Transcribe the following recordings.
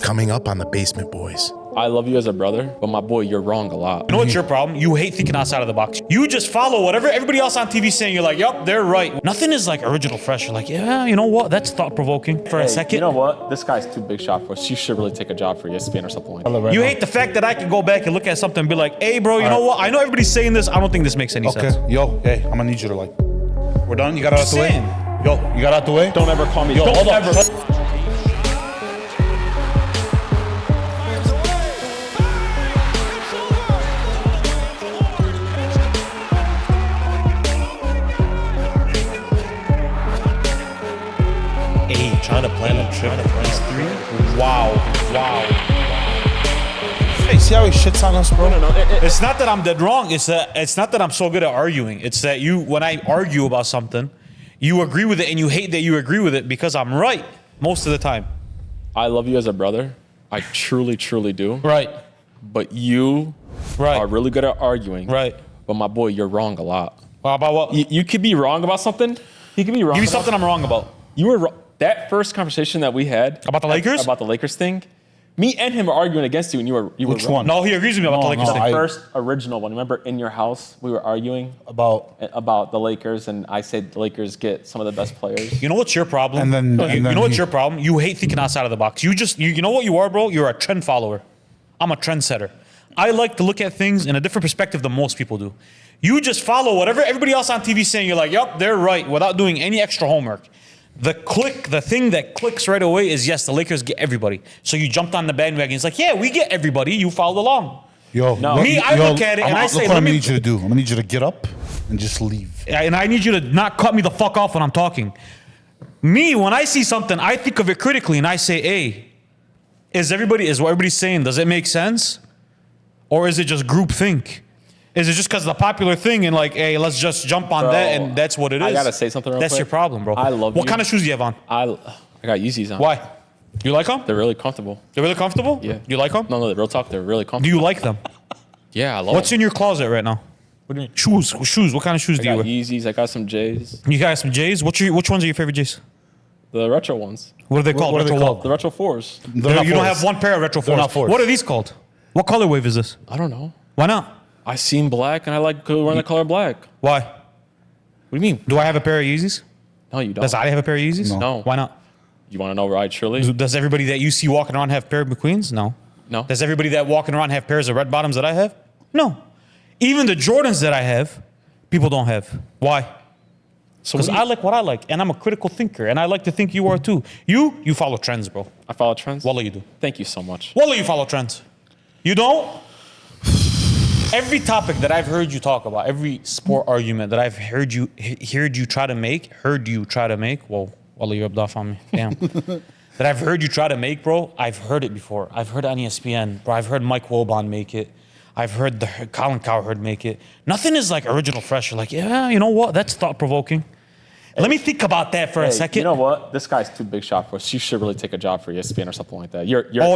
Coming up on the Basement Boys. I love you as a brother, but my boy, you're wrong a lot. You know what's your problem? You hate thinking outside of the box. You just follow whatever everybody else on TV saying. You're like, yup, they're right. Nothing is like original, fresh. You're like, yeah, you know what? That's thought-provoking for a second. You know what? This guy's too big shot for us. You should really take a job for ESPN or something like that. You hate the fact that I can go back and look at something and be like, hey, bro, you know what? I know everybody's saying this. I don't think this makes any sense. Okay, yo, hey, I'm gonna need you to like. We're done. You got it out the way. saying. Yo, you got it out the way. Don't ever call me. Yo, Don't hold on. ever. Trying to plan a trip to place 3. Wow. Hey, see how he shits on us, bro? No. It's not that I'm dead wrong. It's not that I'm so good at arguing. It's that when I argue about something, you agree with it and you hate that you agree with it because I'm right most of the time. I love you as a brother. I truly do. Right. But you are really good at arguing. Right. But my boy, you're wrong a lot. Well, about what? You could be wrong about something. You could be wrong. Give me something I'm wrong about. You were wrong. That first conversation that we had About the Lakers? About the Lakers thing. Me and him were arguing against you, and you were Which wrong. one? No, he agrees with me about the Lakers thing. The first original one. Remember in your house, we were arguing About the Lakers, and I said the Lakers get some of the best players. You know what's your problem? And then you know what's he- your problem? You hate thinking outside of the box. You know what you are, bro? You're a trend follower. I'm a trendsetter. I like to look at things in a different perspective than most people do. You just follow whatever everybody else on TV is saying. You're like, yup, they're right, without doing any extra homework. The thing that clicks right away is, yes, the Lakers get everybody. So you jumped on the bandwagon. It's like, yeah, we get everybody. You followed along. Yo, Me, I look at it and I say, look what let I'm me- gonna need you to do. I'm gonna need you to get up and just leave. And I need you to not cut me the fuck off when I'm talking. Me, when I see something, I think of it critically and I say, hey, is what everybody's saying, does it make sense? Or is it just groupthink? Is it just because of the popular thing and like, hey, let's just jump on that and that's what it is? I gotta say something real That's quick. your problem, bro. I love What you. kind of shoes do you have on? I got Yeezys on. Why? You like them? They're really comfortable. They're really comfortable? Yeah. You like them? No, real talk. They're really Do comfortable. you like them? Yeah, I love What's them. in your closet right now? What do you mean? Shoes. What kind of shoes I do you got wear? Yeezys. I got some J's. You got some J's? Which ones are your favorite J's? The retro ones. What are they called? what are they Retro called? what? The retro 4s. They're not You don't fours. have one pair of retro They're 4s. not fours. What are these called? What color wave is this? I don't know. Why not? I seen black and I like wearing the color black. Why? What do you mean? Do I have a pair of Yeezys? No, you don't. Does I have a pair of Yeezys? No. Why not? You want to know where I truly? Does everybody that you see walking around have a pair of McQueens? No. No. Does everybody that walking around have pairs of red bottoms that I have? No. Even the Jordans that I have, people don't have. Why? So Because I like what I like, and I'm a critical thinker, and I like to think you are too. You follow trends, bro. I follow trends. Wallah, you do. Thank you so much. Wallah, you follow trends. You don't? Every topic that I've heard you talk about, every sport argument that I've heard you try to make, whoa, Wallah, you rubbed off on me. Damn. That I've heard you try to make, bro, I've heard it before. I've heard it on ESPN, bro. I've heard Mike Wilbon make it. I've heard Colin Cowherd make it. Nothing is like original fresh. You're like, yeah, you know what? That's thought-provoking. Let me think about that for a second. You know what? This guy's tou big shot for us. You should really take a job for ESPN or something like that.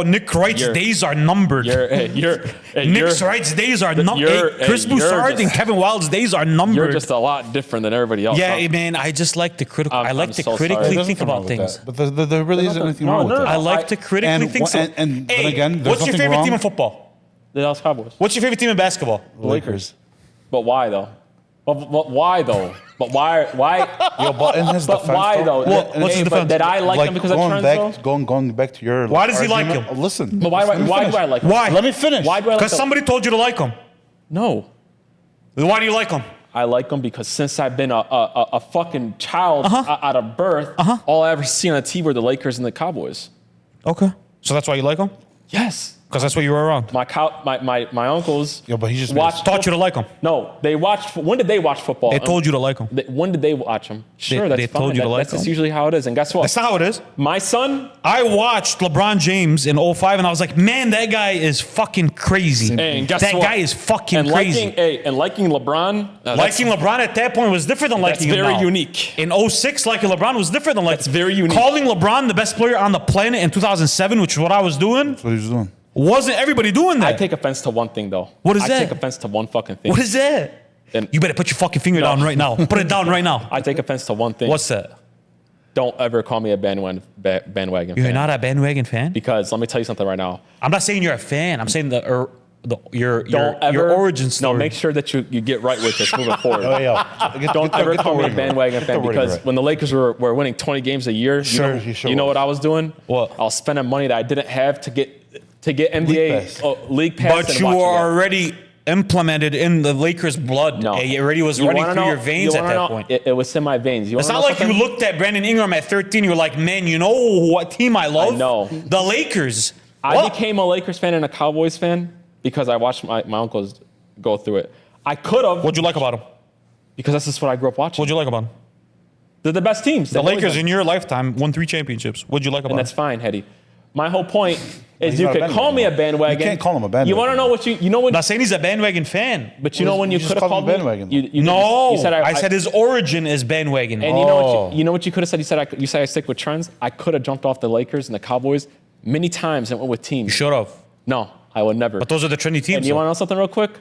Nick Wright's days are numbered. Nick Wright's days are numbered. Chris Broussard and Kevin Wild's days are numbered. You're just a lot different than everybody else. Yeah, huh? man, I just like to critical. I like I'm to so critically sorry. There's think nothing wrong about with things. that. But there really isn't anything wrong with that. I like to critically think. And then Hey, again, there's what's your nothing favorite wrong. team in football? The Dallas Cowboys. What's your favorite team in basketball? Lakers. But why though? But why though? But why? Yo, but in his But defense, why though? What's his defense? Did I like them because of trends though? Going back to your. Why does he like argument, him? Listen. But why do I like them? Why? Let me finish. Why do I like Because them? somebody told you to like him. No. Why do you like him? I like them because since I've been a fucking child out of birth, all I ever see on the TV were the Lakers and the Cowboys. Okay. So that's why you like him? Yes. Because that's what you were around. My uncles. Yo, but he just watched. Taught you to like him. No, they watched. When did they watch football? They told you to like him. When did they watch them? Sure, that's they fine. told you to like That's just them. usually how it is. And guess what? That's not how it is. My son. I watched LeBron James in 05 and I was like, man, that guy is fucking crazy. And guess that what? guy is fucking crazy. Liking LeBron. Liking LeBron at that point was different than liking him very now. unique. In 06, liking LeBron was different than liking. That's very unique. Calling LeBron the best player on the planet in 2007, which is what I was doing, That's what he was doing. wasn't everybody doing that. I take offense to one thing though. What is I that? take offense to one fucking thing. What is that? And You better put your fucking finger down right now. Put it down right now. I take offense to one thing. What's that? Don't ever call me a bandwagon You're fan. not a bandwagon fan? Because let me tell you something right now. I'm not saying you're a fan. I'm saying your Your origin story. No, make sure that you get right with this moving forward. Get Don't the- ever get the call me a wording right. bandwagon Get the fan wording because right. when the Lakers were winning 20 games a year, you know what I was doing? What? I was spending money that I didn't have to get NBA league pass. But and you watch were the game. already implemented in the Lakers' blood. No. It already was You running wanna through know- your veins you at wanna that know- point. It was in my veins. It's not like you looked at Brandon Ingram at 13. You were like, man, you know what team I love? I know. The Lakers. I What? became a Lakers fan and a Cowboys fan because I watched my uncles go through it. I could have. What'd you like about them? Because that's just what I grew up watching. What'd you like about them? They're the best teams. The Lakers in your lifetime won 3 championships. What'd you like about And them? that's fine, Hetty. My whole point is he's you not a could call me a bandwagon. You can't call him a bandwagon. You want to know what you know when? I'm not saying he's a bandwagon fan. But you know when you just could have called called him me bandwagon. No, You said I said his origin is bandwagon. And you know what you could have said. You said I stick with trends. I could have jumped off the Lakers and the Cowboys many times and went with teams. You should have. No, I would never. But those are the trendy teams. And you though. want to know something real quick?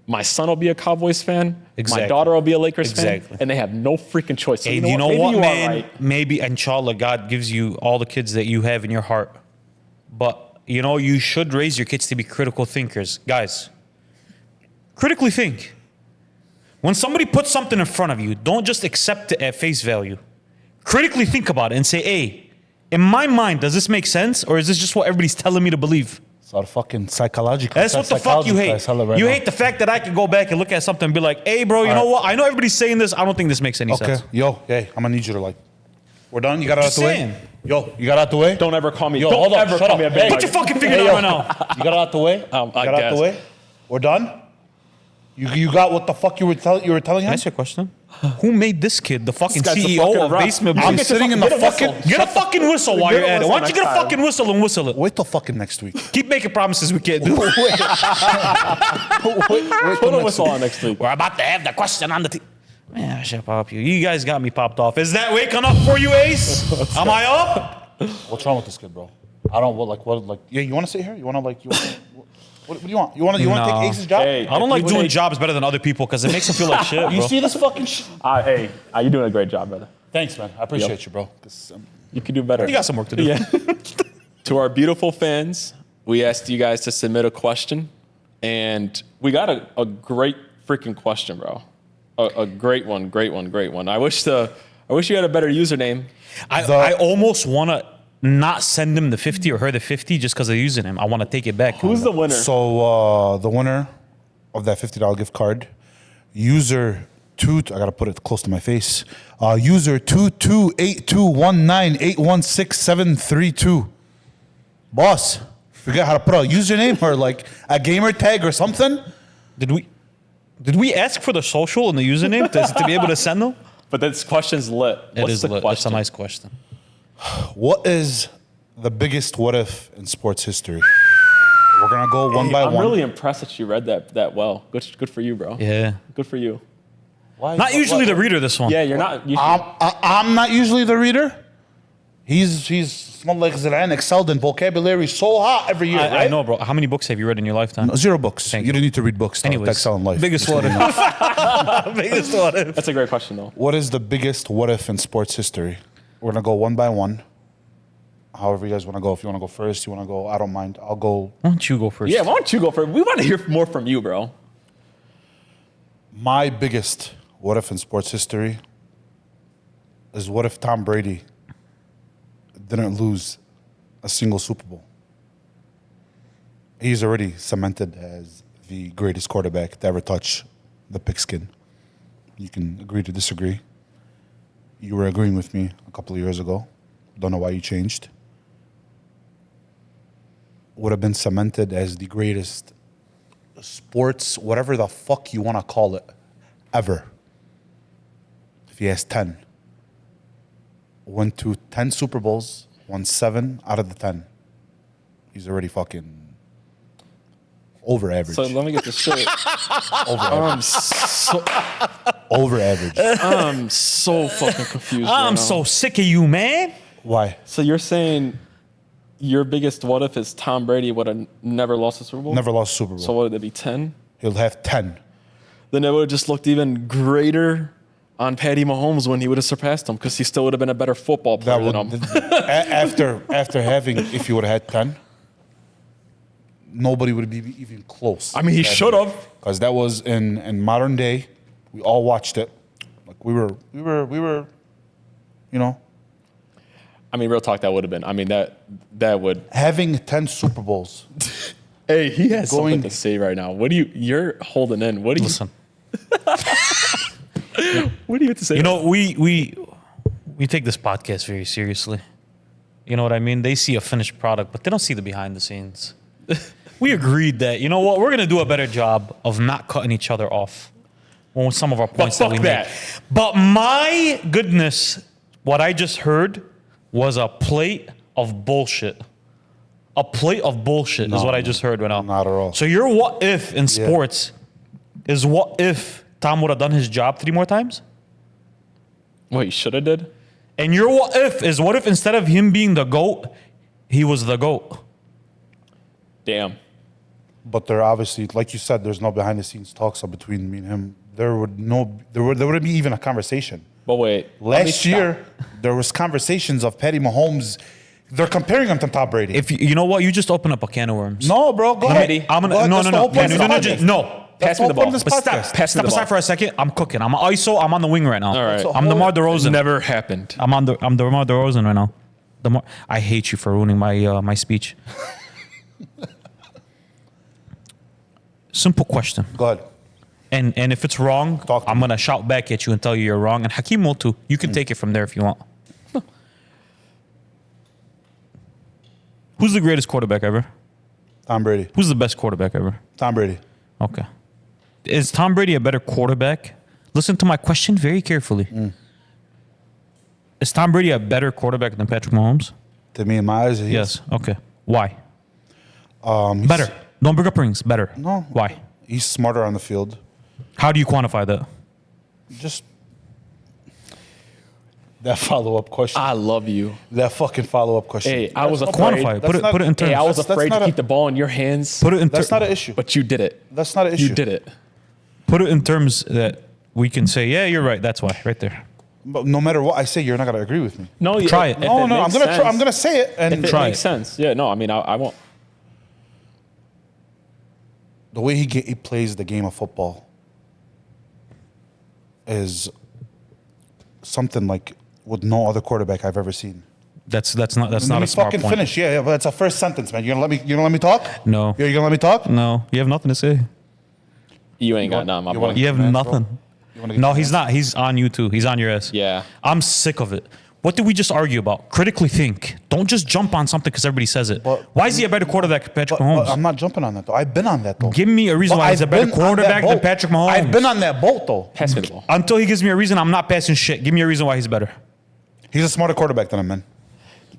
My son will be a Cowboys fan. Exactly. My daughter will be a Lakers Exactly. fan. And they have no freaking choice. So Hey, you know what, what, Maybe you man? are right. Maybe, inshallah, God gives you all the kids that you have in your heart. But, you should raise your kids to be critical thinkers. Guys, critically think. When somebody puts something in front of you, don't just accept it at face value. Critically think about it and say, hey, in my mind, does this make sense? Or is this just what everybody's telling me to believe? It's all fucking psychological. That's what the fuck you hate. You hate the fact that I can go back and look at something and be like, hey, bro, you know what? I know everybody's saying this. I don't think this makes any Okay, sense. yo, hey, I'm gonna need you to like. We're done. You got it out Just the way. saying. Yo, you got it out the way. Don't ever call me. Yo, don't hold on, ever shut call up. me a Hey, bandwagon. Put your fucking finger Hey, down yo. right now. You got it out the way. I You got it out guess. the way. We're done. You got what the fuck you were telling him? Can I ask you a question? Who made this kid the fucking This guy's a CEO fucking of rock. Basement I'm Boyz? sitting in the Get a fucking. whistle. Get a fucking whistle while Get you're a at it. Why don't you whistle get a next fucking whistle and whistle it? Wait till fucking next week. Keep making promises we can't do. wait Put till a whistle on next week. We're about to have the question on the team. Man, I should pop you. You guys got me popped off. Is that waking up for you, Ace? Am I up? What's wrong with this kid, bro? I don't like. Yeah, you want to sit here? You want to like? What do you want? You want to No. take Ace's job? Hey, I don't if like you doing would- jobs better than other people because it makes them feel like shit, You bro. see this fucking shit? Hey, you're doing a great job, brother. Thanks, man. I appreciate you, bro. You can do better. You got some work to do. Yeah. To our beautiful fans, we asked you guys to submit a question, and we got a great freaking question, bro. A great one. I wish you had a better username. I almost want to not send him the 50 or her the 50 just because of the username. I want to take it back. Who's the winner? So the winner of that $50 gift card, user I gotta put it close to my face. User 228219816732. Boss, forget how to put a username or like a gamer tag or something. Did we ask for the social and the username to be able to send them? But this question's lit. It What's is the lit. It's a question? nice question. What is the biggest what if in sports history? We're gonna go one by I'm one. really impressed that you read that well. Good for you, bro. Yeah. Good for you. Not usually the reader, this one. Yeah, you're not. I'm not usually the reader. He's small like Zidane, excelled in vocabulary so hot every year. I right? know, bro. How many books have you read in your lifetime? 0 books. Thank You don't need to read books to Anyways, excel in life. biggest Just what so you know. Biggest what if. That's a great question, though. What is the biggest what if in sports history? We're gonna go one by one. However you guys want to go. If you want to go first, you want to go. I don't mind. I'll go. Why don't you go first? Yeah, why don't you go first? We want to hear more from you, bro. My biggest what if in sports history is what if Tom Brady didn't lose a single Super Bowl? He's already cemented as the greatest quarterback to ever touch the pigskin. You can agree to disagree. You were agreeing with me a couple of years ago. Don't know why you changed. Would have been cemented as the greatest sports, whatever the fuck you want to call it, ever. If he has 10. Went to 10 Super Bowls, won 7 out of the 10. He's already fucking over average. So let me get this straight. Over average. I'm so fucking confused. right I'm now. so sick of you, man. Why? So you're saying your biggest what if is Tom Brady would have never lost a Super Bowl? Never lost a Super Bowl. So what would it be, 10? He'll have 10. Then it would have just looked even greater on Patty Mahomes when he would have surpassed him because he still would have been a better football player than him. After having, if you would have had 10, nobody would be even close. I mean, he should have. Because that was in modern day. We all watched it. Like we were, you know. I mean, real talk, that would have been. I mean, that would. Having 10 Super Bowls. Hey, he has something to say right now. What do you're holding in? What do you? Listen. What do you have to say? You know, we take this podcast very seriously. You know what I mean? They see a finished product, but they don't see the behind the scenes. We agreed that, you know what, we're going to do a better job of not cutting each other off on some of our points that we make. But my goodness, what I just heard was a plate of bullshit. A plate of bullshit is what I just heard right now. Not at all. So your what if in sports is what if Tom would have done his job 3 more times? What he should have did? And your what if is what if instead of him being the GOAT, he was the GOAT? Damn. But there obviously, like you said, there's no behind the scenes talks between me and him. There wouldn't be even a conversation. But wait. Last year, there was conversations of Patty Mahomes. They're comparing him to Tom Brady. If you know what, you just open up a can of worms. No, bro, go ahead. I'm gonna no. Pass me the ball. But Step aside for a second. I'm cooking. I'm ISO. I'm on the wing right now. All right. I'm DeMar DeRozan. Never happened. I'm DeMar DeRozan right now. I hate you for ruining my speech. Simple question. Go ahead. And if it's wrong, I'm gonna shout back at you and tell you you're wrong. And Hakeem will too. You can take it from there if you want. Who's the greatest quarterback ever? Tom Brady. Who's the best quarterback ever? Tom Brady. Okay. Is Tom Brady a better quarterback? Listen to my question very carefully. Is Tom Brady a better quarterback than Patrick Mahomes? To me, in my eyes, Yes. Okay. Why? Better. Don't bring up rings. Better. No. Why? He's smarter on the field. How do you quantify that? Just that follow-up question. I love you. That fucking follow-up question. Hey, I was afraid. Quantify it. Put it in terms. Hey, I was That's afraid not to a- keep the ball in your hands. Put it in That's not an issue. But you did it. That's not an issue. You did it. Put it in terms that we can say, yeah, you're right. That's why. Right there. But no matter what I say, you're not gonna agree with me. No, Try it. if No, I'm makes gonna sense- I'm gonna say it and If it Try makes it. sense. Yeah, no, I mean, I won't. the way he plays the game of football is something like with no other quarterback I've ever seen. That's not Let a me smart fucking point. finish. Yeah, but that's a first sentence, man. You gonna let me talk? No. You gonna let me talk? No. You have nothing to say. You ain't got want- none, my you boy. want- You have Man, bro. nothing. You wanna get No, your he's man? not. He's on you too. He's on your ass. Yeah. I'm sick of it. What did we just argue about? Critically think. Don't just jump on something because everybody says it. But- Why is he a better quarterback than Patrick But Mahomes? I'm not jumping on that though. I've been on that though. Give me a reason But why he's a I've better been on that quarterback than boat. Patrick Mahomes. I've been on that boat though. Pass me the ball. Until he gives me a reason, I'm not passing shit. Give me a reason why he's better. He's a smarter quarterback than him, man.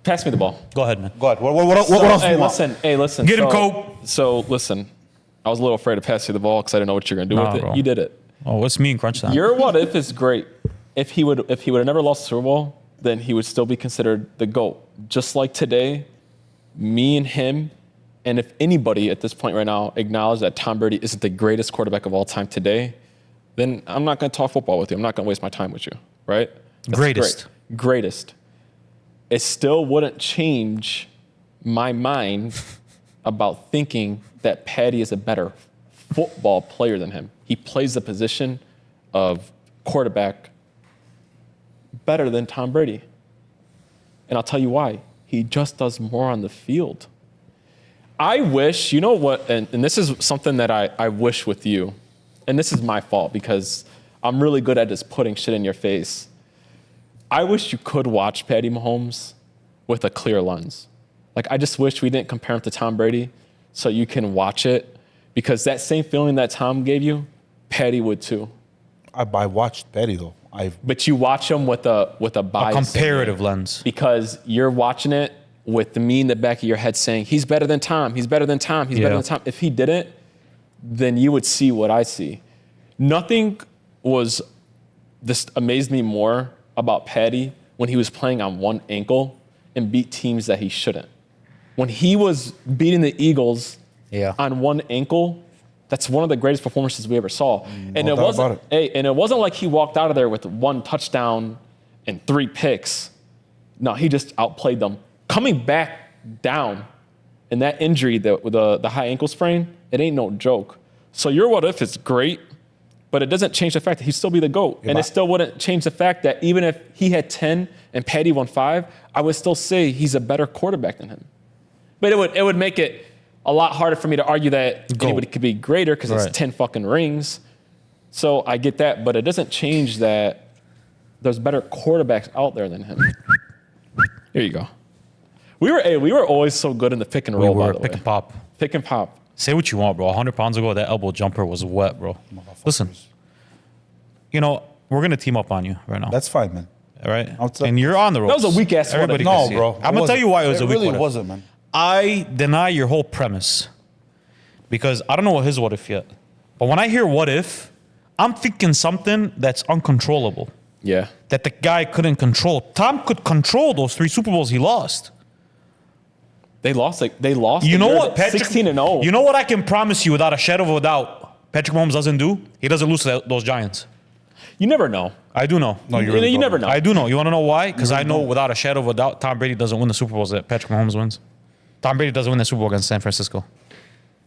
Pass me the ball. Go ahead, man. Go ahead. What else? So, What else? hey, you want? listen. Get him, so, Cope. So, listen. I was a little afraid to pass you the ball because I didn't know what you're going to do Nah, with it. bro. You did it. Oh, what's me in crunch time? Your what if is great. If he would have never lost the Super Bowl, then he would still be considered the GOAT. Just like today, me and him, and if anybody at this point right now acknowledge that Tom Brady isn't the greatest quarterback of all time today, then I'm not going to talk football with you. I'm not going to waste my time with you, right? That's Greatest. great. Greatest. It still wouldn't change my mind about thinking that Patty is a better football player than him. He plays the position of quarterback better than Tom Brady. And I'll tell you why. He just does more on the field. I wish, you know what, and this is something that I wish with you, and this is my fault because I'm really good at just putting shit in your face. I wish you could watch Patty Mahomes with a clear lens. Like, I just wish we didn't compare him to Tom Brady so you can watch it, because that same feeling that Tom gave you, Patty would too. I watched Patty though. But you watch him with a bias. Comparative lens. Because you're watching it with me in the back of your head saying, he's better than Tom, he's better than Tom, he's better than Tom. If he didn't, then you would see what I see. Nothing was this amazed me more about Patty when he was playing on one ankle and beat teams that he shouldn't. When he was beating the Eagles on one ankle, That's one of the greatest performances we ever saw. And No it doubt wasn't about it. and it wasn't like he walked out of there with 1 touchdown and 3 picks. No, he just outplayed them. Coming back down and that injury, the high ankle sprain, it ain't no joke. So your what if is great, but it doesn't change the fact that he'd still be the GOAT. And it still wouldn't change the fact that even if he had 10 and Patty won 5, I would still say he's a better quarterback than him. But it would make it a lot harder for me to argue that anybody could be greater because it's 10 fucking rings. So I get that, but it doesn't change that there's better quarterbacks out there than him. Here you go. We were always so good in the pick and roll, by the way. Pick and pop. Pick and pop. Say what you want, bro. 100 pounds ago, that elbow jumper was wet, bro. Listen, you know, we're going to team up on you right now. That's fine, man. All right? Outside- And you're on the ropes. That was a weak-ass one. Everybody No, can see bro. it. I'm going to tell you why it was a weak It really one. wasn't, man. I deny your whole premise because I don't know what his what if yet. But when I hear what if, I'm thinking something that's uncontrollable, Yeah. that the guy couldn't control. Tom could control those 3 Super Bowls he lost. They lost. You know what, Patrick? 16-0. You know what I can promise you without a shadow of a doubt Patrick Mahomes doesn't do? He doesn't lose to those Giants. You never know. I do know. No, You never know. I do know. You want to know why? Because I know without a shadow of a doubt Tom Brady doesn't win the Super Bowls that Patrick Mahomes wins. Tom Brady doesn't win the Super Bowl against San Francisco.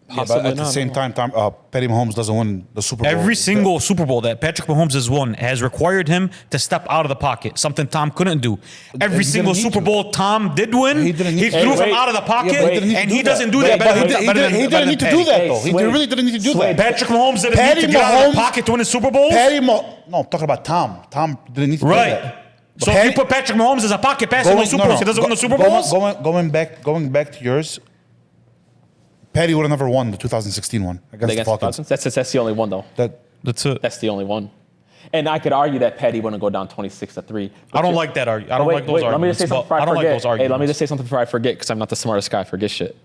Yeah, but at the same time, Patty Mahomes doesn't win the Super Bowl. Every single Super Bowl that Patrick Mahomes has won has required him to step out of the pocket, something Tom couldn't do. Every He single didn't need Super to. Bowl Tom did win, He didn't need he to. threw Hey, him wait. out of the pocket, Yeah, but he didn't need to and do he that. doesn't do But- that but better he than didn't need to do that, though. He Sway. really didn't need to do that. Patrick Mahomes didn't Patty need to get out of the Mahomes- pocket to win the Super Bowl. No, I'm talking about Tom. Tom didn't need to do Right. that. So if you put Patrick Mahomes as a pocket passer in the Super Bowls, he doesn't win the Super Bowls? Going back to yours, Patty would have never won the 2016 one against the Against the Falcons. Falcons. That's the only one, though. That's it. That's the only one. And I could argue that Patty wouldn't go down 26-3. I don't like that argument. I don't like those Let me arguments. just say something before but I I don't forget. like those arguments. Hey, let me just say something before I forget because I'm not the smartest guy. I forget shit.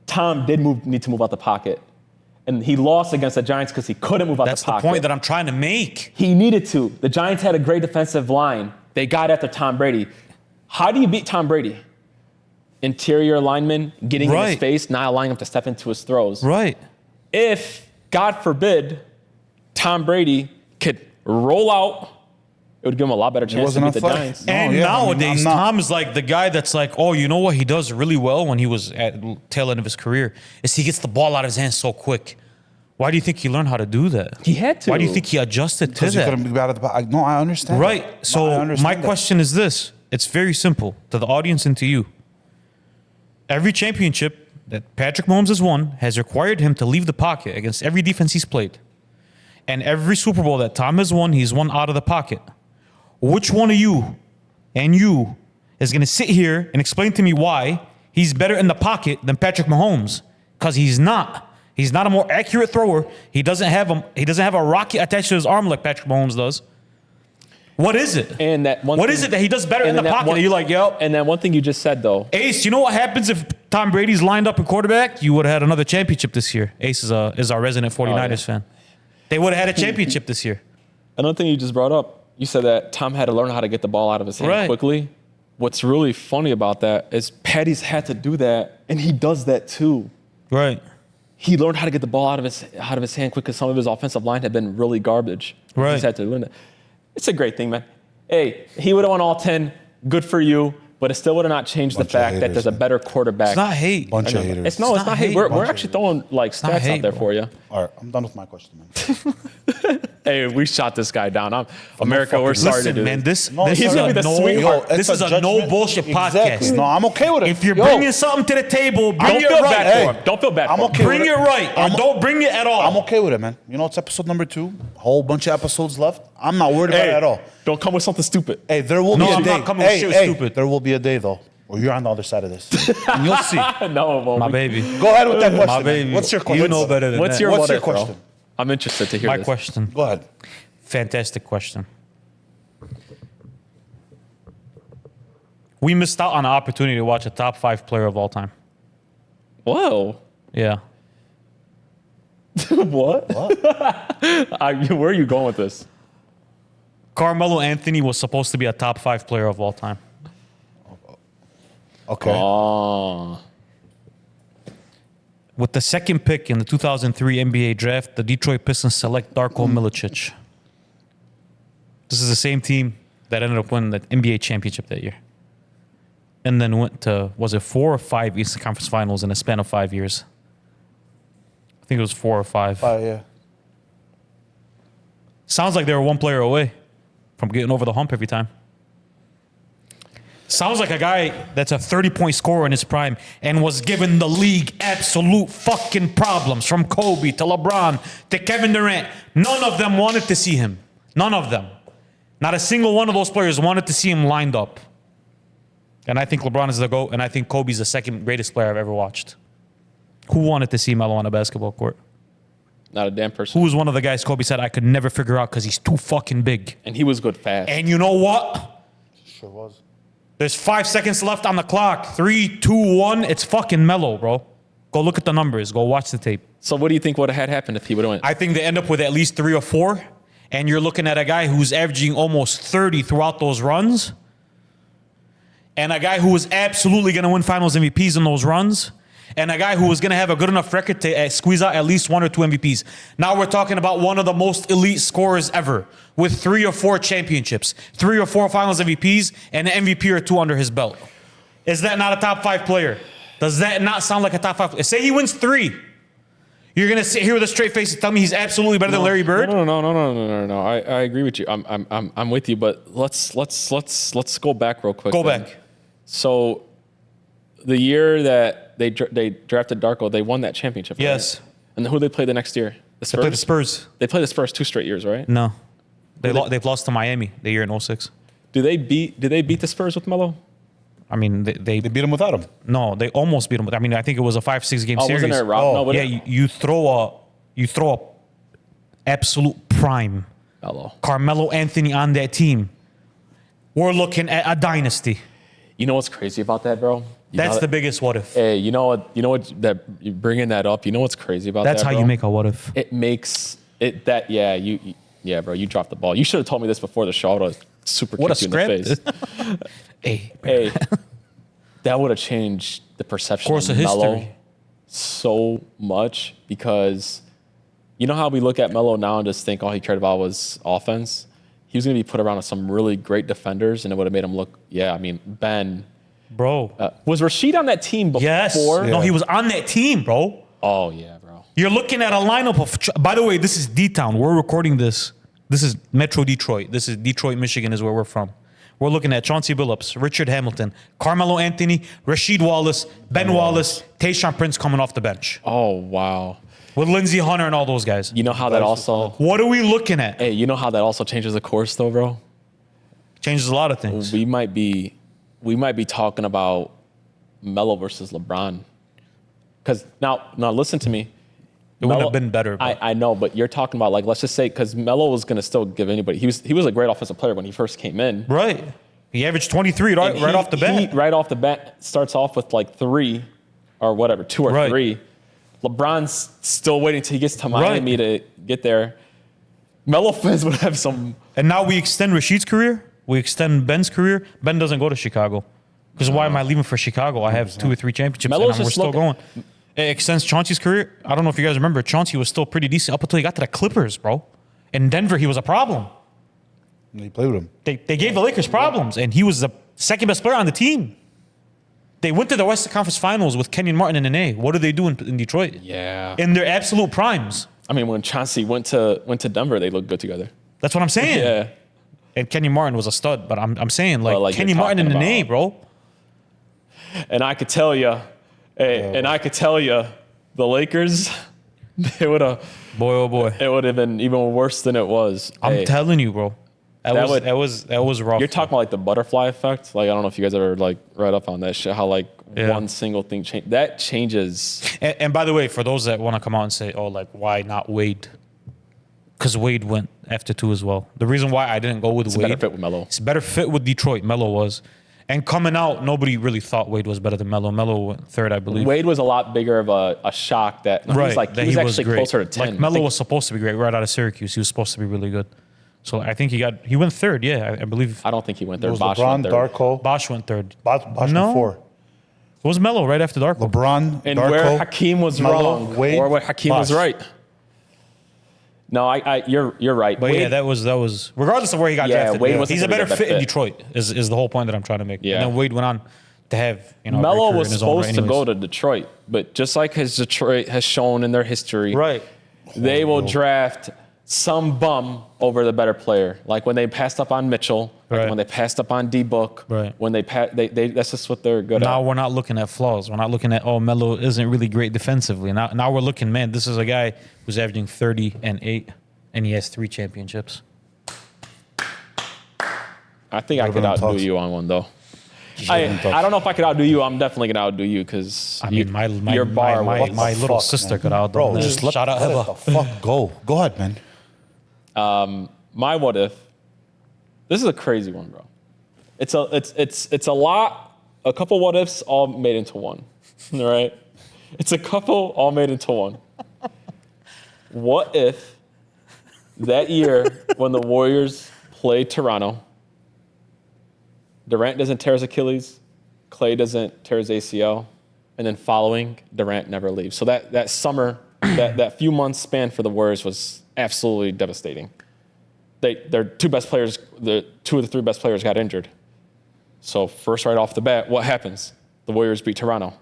Tom did need to move out the pocket. And he lost against the Giants because he couldn't move out That's the the pocket. point that I'm trying to make. He needed to. The Giants had a great defensive line. They got after Tom Brady. How do you beat Tom Brady? Interior lineman getting in his Right. face, not allowing him to step into his throws. Right. If, God forbid, Tom Brady could roll out, it would give him a lot better chance to wasn't beat the athletic. Giants. No, And yeah, I mean, nowadays, I'm not- Tom is like the guy that's like, oh, you know what he does really well when he was at tail end of his career is he gets the ball out of his hands so quick. Why do you think he learned how to do that? He had to. Why do you think he adjusted to Because you that? couldn't be out of the pocket. No, I understand. Right. that. So I understand my that. question is this. It's very simple to the audience and to you. Every championship that Patrick Mahomes has won has required him to leave the pocket against every defense he's played. And every Super Bowl that Tom has won, he's won out of the pocket. Which one of you and you is going to sit here and explain to me why he's better in the pocket than Patrick Mahomes? Because he's not. He's not a more accurate thrower. He doesn't have a rocket attached to his arm like Patrick Mahomes does. What is it? And that one What thing- is it that he does better in and the then that pocket? one- And you're like, yo, And then one thing you just said, though. Ace, you know what happens if Tom Brady's lined up at quarterback? You would have had another championship this year. Ace is our resident 49ers fan. They would have had a championship this year. Another thing you just brought up, you said that Tom had to learn how to get the ball out of his hand Right. quickly. What's really funny about that is Patty's had to do that, and he does that too. Right. He learned how to get the ball out of his hand quick because some of his offensive line had been really garbage. Right. He's had to learn that. It's a great thing, man. Hey, he would have won all 10. Good for you. But it still would have not changed the Bunch of fact that haters, there's a man. better quarterback. It's not hate. Bunch of haters. It's not hate. We're Bunch of actually throwing like not stats hate, out there bro. for you. All right, I'm done with my question, man. Hey, we shot this guy down. America, we're sorry to Listen, do man, this. this He's is gonna a be the no, sweetheart. this is a no bullshit Exactly. podcast. No, I'm okay with it. If you're Yo, bringing something to the table, bring Don't it feel right. bad for him. Don't feel bad I'm for him. okay Bring with it right, or don't bring it at all. I'm okay with it, man. You know, it's episode number 2. Whole bunch of episodes left. I'm not worried about Hey, it at all. don't come with something stupid. Hey, there will No, be a I'm day. not coming with shit stupid. There will be a day, though, where you're on the other side of this. And you'll see. No, it won't My be. baby. Go ahead with that question. My man. baby. What's your question? You know better than What's that. your What's what your if, bro? question? I'm interested to hear My this. question. Go ahead. Fantastic question. We missed out on an opportunity to watch a top 5 player of all time. Whoa. Yeah. What? Where are you going with this? Carmelo Anthony was supposed to be a top 5 player of all time. Okay. Oh. With the second pick in the 2003 NBA draft, the Detroit Pistons select Darko Milicic. This is the same team that ended up winning the NBA championship that year. And then went to, was it 4 or 5 Eastern Conference Finals in a span of 5 years? I think it was 4 or 5. Yeah. Sounds like they were one player away from getting over the hump every time. Sounds like a guy that's a 30-point scorer in his prime and was given the league absolute fucking problems, from Kobe to LeBron to Kevin Durant. None of them wanted to see him. None of them. Not a single one of those players wanted to see him lined up. And I think LeBron is the GOAT, and I think Kobe's the second greatest player I've ever watched. Who wanted to see Melo on a basketball court? Not a damn person. Who was one of the guys Kobe said I could never figure out because he's too fucking big? And he was good fast. And you know what? Sure was. There's 5 seconds left on the clock. 3, 2, 1. It's fucking Melo, bro. Go look at the numbers. Go watch the tape. So what do you think would have had happened if he would have went? I think they end up with at least 3 or 4. And you're looking at a guy who's averaging almost 30 throughout those runs. And a guy who was absolutely going to win finals MVPs in those runs. And a guy who was going to have a good enough record to squeeze out at least 1 or 2 MVPs. Now we're talking about one of the most elite scorers ever with 3 or 4 championships, 3 or 4 finals MVPs, and an MVP or 2 under his belt. Is that not a top 5 player? Does that not sound like a top 5 player? Say he wins 3. You're going to sit here with a straight face and tell me he's absolutely better than Larry Bird? No. I agree with you. I'm with you, but let's go back real quick. Go back. So the year that they drafted Darko, they won that championship. Yes. Right? And then who they played the next year? The Spurs? They played the Spurs. They played the Spurs 2 straight years, right? No. They've lost to Miami the year in 06. Did they beat the Spurs with Melo? I mean, they They beat him without him. no, they almost beat them. I mean, I think it was a 5-6 game Oh, series. wasn't there a round? No, Yeah, you throw a absolute prime Melo. Carmelo Anthony on that team. We're looking at a dynasty. You know what's crazy about that, bro? That's the biggest what if. Hey, you know what? That you're bringing that up. You know what's crazy about That's that? how Bro? you make a what if. It makes it that yeah, bro. You dropped the ball. You should have told me this before the show. I would have super What a kicked you in the script. face. Hey, Hey, that would have changed the perception Course of of Melo history. so much, because you know how we look at Melo now and just think all he cared about was offense. He was going to be put around with some really great defenders, and it would have made him look. Yeah, I mean, Ben. bro. Was Rashid on that team before? Yes. No, he was on that team, bro. Oh yeah, bro. You're looking at a lineup of. By the way, this is D-Town. We're recording this. This is Metro Detroit. This is Detroit, Michigan, is where we're from. We're looking at Chauncey Billups, Richard Hamilton, Carmelo Anthony, Rasheed Wallace, Ben Wallace, Tayshaun Prince coming off the bench Oh wow. with Lindsey Hunter and all those guys. You know how that also. What are we looking at? Hey, you know how that also changes the course, though, bro. Changes a lot of things. We might be talking about Melo versus LeBron. Because now listen to me. It wouldn't have been better. But I know, but you're talking about, like, let's just say, because Melo was going to still give anybody. He was a great offensive player when he first came in. right. He averaged 23 right off the bat. Right off the bat, starts off with like 3 or whatever, 2 or Right. 3. LeBron's still waiting till he gets to Miami to get there. Melo fans would have some. And now we extend Rasheed's career. We extend Ben's career. Ben doesn't go to Chicago. Because why am I leaving for Chicago? I have 2 or 3 championships Melo's and we're just still looking- going. It extends Chauncey's career. I don't know if you guys remember, Chauncey was still pretty decent up until he got to the Clippers, bro. In Denver, he was a problem. And he played with him. They gave the Lakers problems, and he was the second best player on the team. They went to the Western Conference Finals with Kenyon Martin and Nene. What did they do in Detroit? Yeah. In their absolute primes. I mean, when Chauncey went to Denver, they looked good together. That's what I'm saying. Yeah. And Kenyon Martin was a stud, but I'm saying Well, like Kenyon you're Martin and talking Nene, about. bro. And I could tell you, the Lakers, they would have. Boy, oh boy. It would have been even worse than it was. I'm telling you, bro. That was rough. You're talking about like the butterfly effect. Like, I don't know if you guys ever like read up on that shit. How like Yeah. one single thing that changes. And by the way, for those that want to come out and say, oh, like, why not Wade? Because Wade went after 2 as well. The reason why I didn't go with It's a Wade. better fit with Melo. It's a better fit with Detroit. Melo was. And coming out, nobody really thought Wade was better than Melo. Melo went 3rd, I believe. Wade was a lot bigger of a shock that he was like that he was actually great. closer to 10. Like Melo was supposed to be great right out of Syracuse. He was supposed to be really good. So I think he went 3rd. Yeah, I believe. I don't think he went It there. was Bosh LeBron, went there. Darko, Bosh went 3rd. Bosh No. went 4. It was Melo right after Darko. LeBron, And Darko, where Hakeem was Melo, wrong, Wade, or where Hakeem was Bosh. right. No, you're right. But Wade, yeah, that was regardless of where he got Yeah, drafted. Wade wasn't He's a gonna be better the fit in fit. Detroit. Is the whole point that I'm trying to make. Yeah. And then Wade went on to have a great Melo career was in his own right supposed to go anyways. to Detroit, but just like his Detroit has shown in their history, Right. they will draft some bum over the better player. Like when they passed up on Mitchell, like Right. when they passed up on D-Book, Right. when they that's just what they're good Now at. we're not looking at flaws. We're not looking at Melo isn't really great defensively. Now we're looking, man, this is a guy who's averaging 30 and 8, and he has 3 championships. I think I could been on outdo talks. you on one though. been I talks. don't know if I could outdo you. I'm definitely gonna outdo you because I mean, your bar. my was- little Fuck, sister man. could outdo Bro, him. just let Shout out it Heba. the fuck go. Go ahead, man. My what if. This is a crazy one, bro. It's a lot. A couple what ifs all made into one. All right. It's a couple all made into one. What if that year when the Warriors played Toronto, Durant doesn't tear his Achilles, Klay doesn't tear his ACL, and then following, Durant never leaves. So that summer, that few months span for the Warriors was absolutely devastating. Their 2 best players, the 2 of the 3 best players got injured. So first right off the bat, what happens? The Warriors beat Toronto.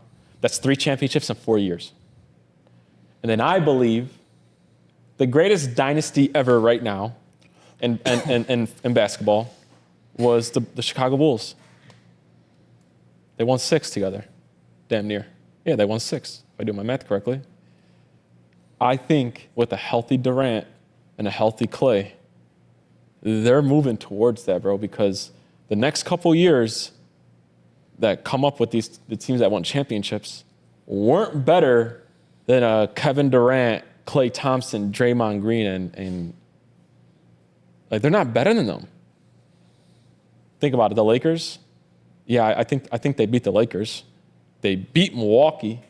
That's 3 championships in 4 years. And then I believe the greatest dynasty ever right now in basketball was the Chicago Bulls. They won 6 together, damn near. Yeah, they won 6, if I do my math correctly. I think with a healthy Durant and a healthy Klay, they're moving towards that, bro, because the next couple years that come up with the teams that won championships weren't better than a Kevin Durant, Klay Thompson, Draymond Green, and like they're not better than them. Think about it. The Lakers, yeah, I think they beat the Lakers. They beat Milwaukee,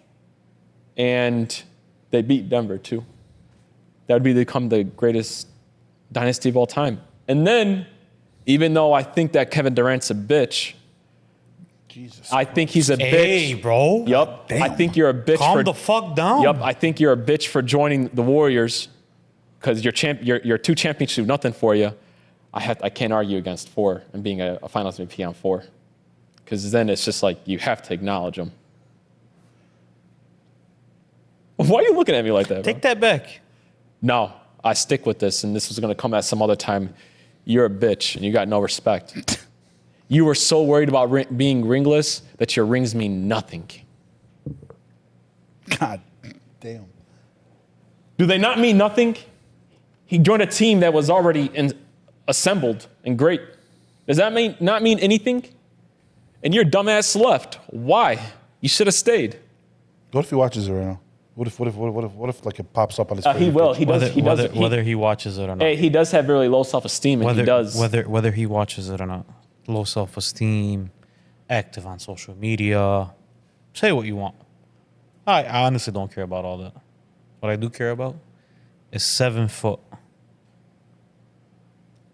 and they beat Denver too. That would become the greatest dynasty of all time. And then, even though I think that Kevin Durant's a bitch, Jesus. I think he's a Hey, bitch. bro. Yup. I think you're a bitch Calm for the fuck down. Yup. I think you're a bitch for joining the Warriors because your 2 championships do nothing for you. I can't argue against 4 and being a Finals MVP on 4, because then it's just like you have to acknowledge them. Why are you looking at me like that, bro? Take that back. No, I stick with this, and this was going to come at some other time. You're a bitch, and you got no respect. You were so worried about being ringless that your rings mean nothing. God damn. Do they not mean nothing? He joined a team that was already assembled and great. Does that not mean anything? And your dumbass left. Why? You should have stayed. What if he watches it right now? What if like it pops up on his He will. He does. Whether he watches it or not. Hey, he does have really low self-esteem, and he does. Whether he watches it or not. Low self-esteem, active on social media. Say what you want. I honestly don't care about all that. What I do care about is 7 foot.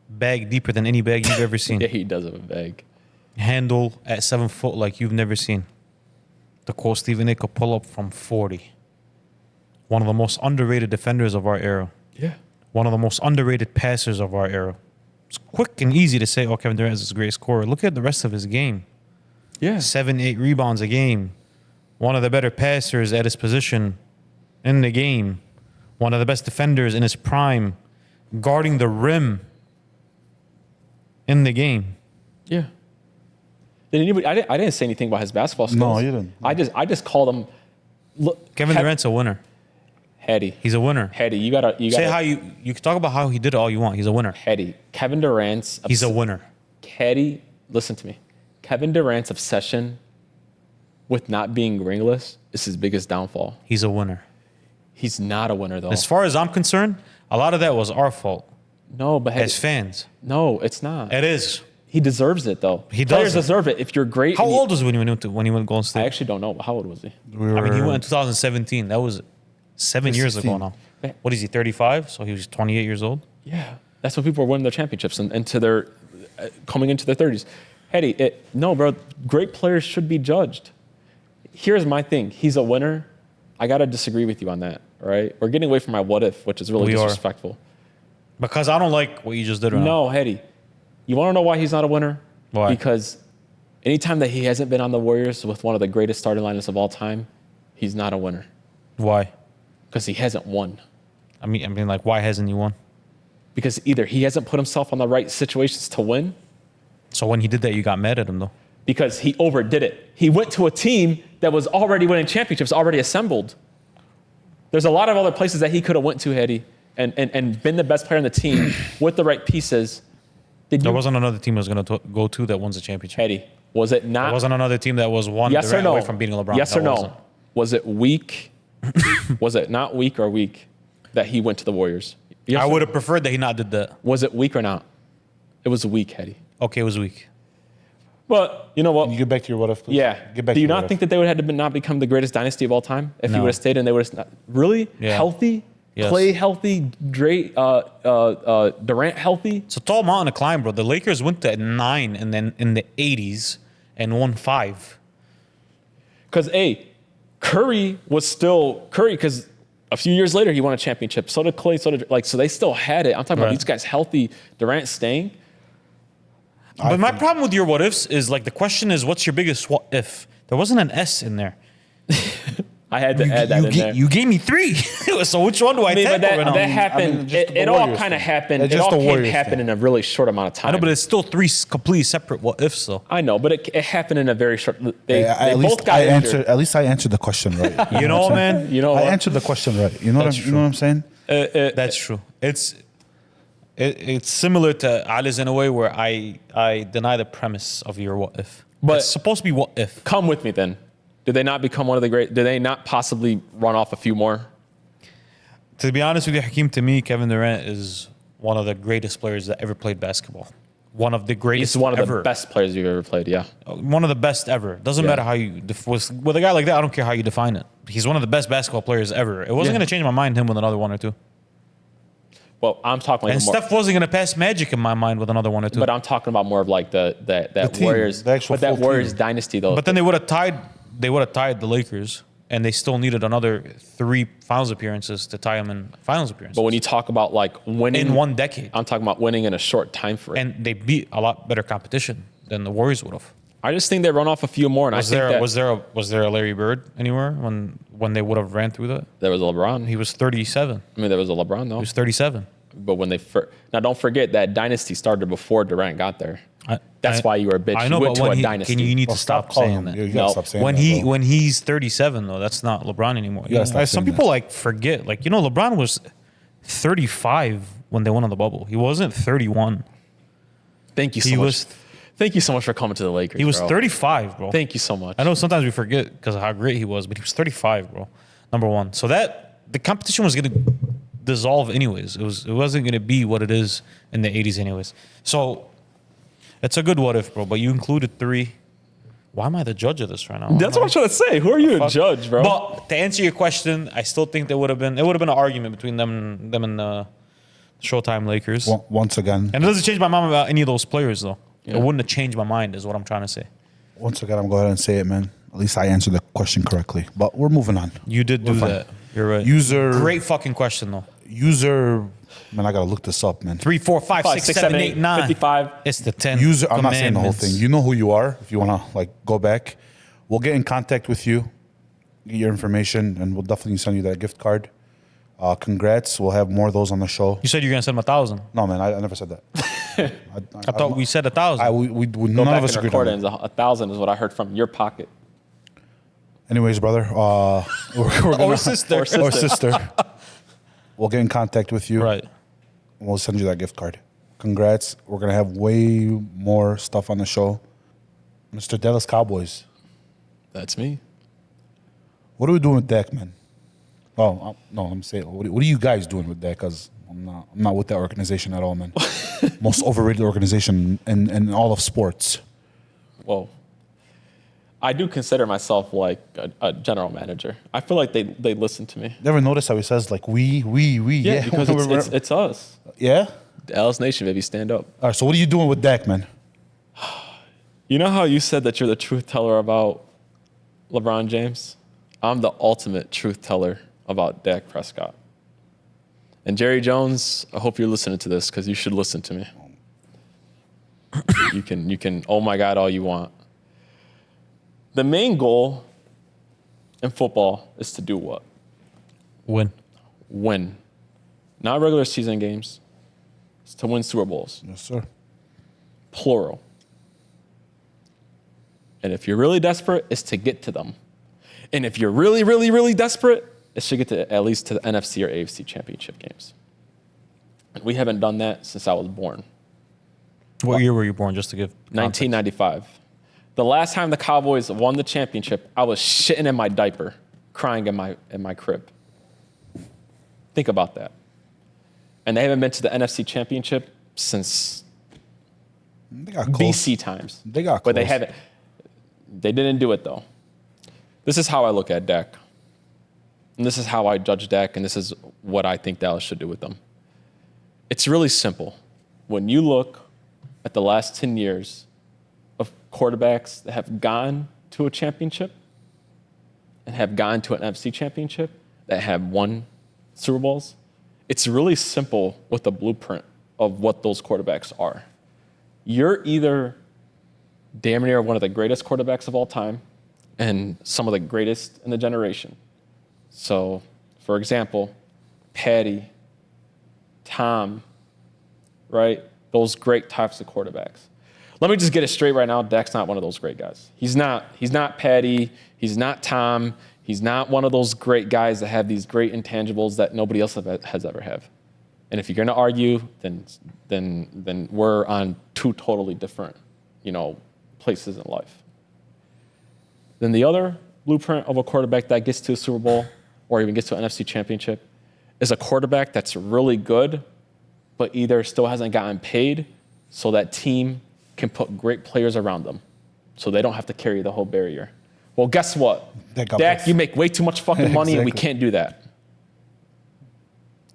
Bag deeper than any bag you've ever seen. Yeah, he does have a bag. Handle at 7 foot like you've never seen. The quote Stephen A. could pull up from 40. One of the most underrated defenders of our era. Yeah. One of the most underrated passers of our era. It's quick and easy to say, oh, Kevin Durant is his great scorer. Look at the rest of his game. Yeah. 7-8 rebounds a game. One of the better passers at his position in the game. One of the best defenders in his prime. Guarding the rim in the game. Yeah. Did anybody? I didn't say anything about his basketball skills. No, you didn't. I just called him. Look, Kevin Durant's a winner. Heady. He's a winner. Heady. You gotta. Say how you can talk about how he did it all you want. He's a winner. Heady. Kevin Durant's. He's a winner. Heady. Listen to me. Kevin Durant's obsession with not being ringless is his biggest downfall. He's a winner. He's not a winner though. As far as I'm concerned, a lot of that was our fault No, but as fans. no, it's not. It is. He deserves it though. He Players doesn't. deserve it. If you're great. How and you- old was he when he went to Golden State? I actually don't know. But how old was he? I mean, he went in 2017. That was 7 years ago 16. now. Yeah. What is he, 35? So he was 28 years old? Yeah, that's when people are winning their championships and to their coming into their 30s. Heady, no, bro. Great players should be judged. here's my thing. He's a winner. I got to disagree with you on that, all right? We're getting away from my what if, which is really disrespectful. Because I don't like what you just did right now. No, Hetty. You want to know why he's not a winner? Why? Because anytime that he hasn't been on the Warriors with one of the greatest starting lineups of all time, he's not a winner. Why? Because he hasn't won. I mean, like, why hasn't he won? Because either he hasn't put himself on the right situations to win. So when he did that, you got mad at him, though. Because he overdid it. He went to a team that was already winning championships, already assembled. There's a lot of other places that he could have went to, Hetty, and been the best player on the team with the right pieces. There wasn't another team I was going to go to that wins the championship. Hetty, was it not? There wasn't another team that was one Yes or Durant no? away from beating LeBron. Yes That or no? wasn't. Was it weak? Was it not weak or weak that he went to the Warriors? Yes I or would no? have preferred that he not did that. Was it weak or not? It was weak, Hetty. Okay, it was weak. But you know what? Can you get back to your what if, please? Yeah. Get back Do to you your not what think if. that they would have not become the greatest dynasty of all time if he No. would have stayed and they would have really Yeah. healthy? Yes. Klay healthy, Durant healthy. It's a tall mountain to climb, bro. The Lakers went to 9 and then in the 80s and won 5. Because Curry was still Curry. Because a few years later he won a championship. So did Klay. So they still had it. I'm talking about Right. these guys healthy. Durant staying. But my problem with your what ifs is like the question is, what's your biggest what if? There wasn't an S in there. I had to add that in there. You gave me 3. So which one do I I mean, take? but that, over now? that happened. I mean, just it the all Warriors kind of thing. happened. It's It just all the came Warriors happen thing. in a really short amount of time. I know, but it's still 3 completely separate what ifs, though. I know, but it happened in a very short. They At both least got I injured. answered. At least I answered the question right. You know, man. You know I what? answered the question right. You know That's you know what I'm saying? That's true. It's similar to Ali's in a way where I deny the premise of your what if. But- it's supposed to be what if. Come with me then. Did they not become one of the great? Did they not possibly run off a few more? To be honest with you, Hakeem, to me, Kevin Durant is one of the greatest players that ever played basketball. One of the greatest He's one of ever. the best players you've ever played. Yeah. One of the best ever. Doesn't Yeah. matter how you with a guy like that. I don't care how you define it. He's one of the best basketball players ever. It wasn't Yeah. going to change my mind him with another 1 or 2. Well, I'm talking like And more, Steph wasn't going to pass Magic in my mind with another 1 or 2. but I'm talking about more of like that team, Warriors, the actual but that full Warriors team. dynasty though. But then they would have tied. They would have tied the Lakers, and they still needed another 3 finals appearances to tie them in finals appearances. But when you talk about like winning in 1 decade, I'm talking about winning in a short time frame. and they beat a lot better competition than the Warriors would have. I just think they run off a few more. And Was I think there that was there a Larry Bird anywhere when they would have ran through that? there was a LeBron. He was 37. I mean, there was a LeBron though. He was 37. But when they now don't forget that dynasty started before Durant got there. That's why you were a bitch. I know, you went but to when a he, dynasty. you need Well, to stop calling saying him. that. You gotta No. stop saying When that, bro. when he's 37 though, that's not LeBron anymore. gotta stop Some saying people like forget. Like LeBron was 35 when they went on the bubble. He wasn't 31. Thank you so He much. was- Thank you so much for coming to the Lakers. He was bro. 35, bro. Thank you so much. I know sometimes we forget because of how great he was, but he was 35, bro. Number 1. So that the competition was going to dissolve anyways. It wasn't going to be what it is in the 80s anyways. So it's a good what if, bro. But you included 3. Why am I the judge of this right now? That's what I'm trying to say. Who are you to judge, bro? But to answer your question, I still think there would have been an argument between them and the Showtime Lakers. Once again, And it doesn't change my mind about any of those players though. Yeah. It wouldn't have changed my mind, is what I'm trying to say. once again, I'm going to go ahead and say it, man. At least I answered the question correctly. But we're moving on. You did do fine. that. You're right. User, Great fucking question though. man, I gotta look this up, man. 3, 4, 5, 6, 7, 8, 9. 55. It's the 10. User, I'm not saying the whole commandments. thing. You know who you are. If you wanna like go back, we'll get in contact with you, get your information, and we'll definitely send you that gift card. Congrats. We'll have more of those on the show. You said you're gonna send him 1,000. No, man, I never said that. I thought we said 1,000. we Go none back of us and agreed record on it. that. 1,000 is what I heard from your pocket. Anyways, brother, we're gonna, Or sister. or sister. We'll get in contact with you. Right. And we'll send you that gift card. Congrats. We're gonna have way more stuff on the show. Mr. Dallas Cowboys. That's me. What are we doing with Dak, man? Oh, no, I'm saying, what are you guys doing with Dak? Because I'm not with that organization at all, man. Most overrated organization in all of sports. Well, I do consider myself like a general manager. I feel like they listen to me. Never notice how he says like we, Yeah, because it's us. yeah. Dallas Nation, baby, stand up. All right. So what are you doing with Dak, man? You know how you said that you're the truth teller about LeBron James, I'm the ultimate truth teller about Dak Prescott. And Jerry Jones, I hope you're listening to this because you should listen to me. You can, oh my God, all you want. The main goal in football is to do what? Win. Win. Not regular season games. It's to win Super Bowls. Yes, sir. Plural. And if you're really desperate, it's to get to them. And if you're really, really, really desperate, it's to get to at least to the NFC or AFC championship games. And we haven't done that since I was born. What year were you born, just to give context? 1995. The last time the Cowboys won the championship, I was shitting in my diaper, crying in my crib. Think about that. And they haven't been to the NFC championship since They got close. BC times. They got But they close. haven't. They didn't do it, though. This is how I look at Dak. And this is how I judge Dak, and this is what I think Dallas should do with them. It's really simple. When you look at the last 10 years of quarterbacks that have gone to a championship and have gone to an NFC championship, that have won Super Bowls, it's really simple with the blueprint of what those quarterbacks are. You're either damn near one of the greatest quarterbacks of all time and some of the greatest in the generation. So, for example, Patty, Tom, right? Those great types of quarterbacks. Let me just get it straight right now. Dak's not one of those great guys. He's not Patty. He's not Tom. He's not one of those great guys that have these great intangibles that nobody else has ever had. And if you're going to argue, then we're on two totally different, places in life. Then the other blueprint of a quarterback that gets to a Super Bowl or even gets to an NFC championship is a quarterback that's really good, but either still hasn't gotten paid so that team can put great players around them so they don't have to carry the whole barrier. Well, guess what? Dak, you make way too much fucking money and we Exactly. can't do that.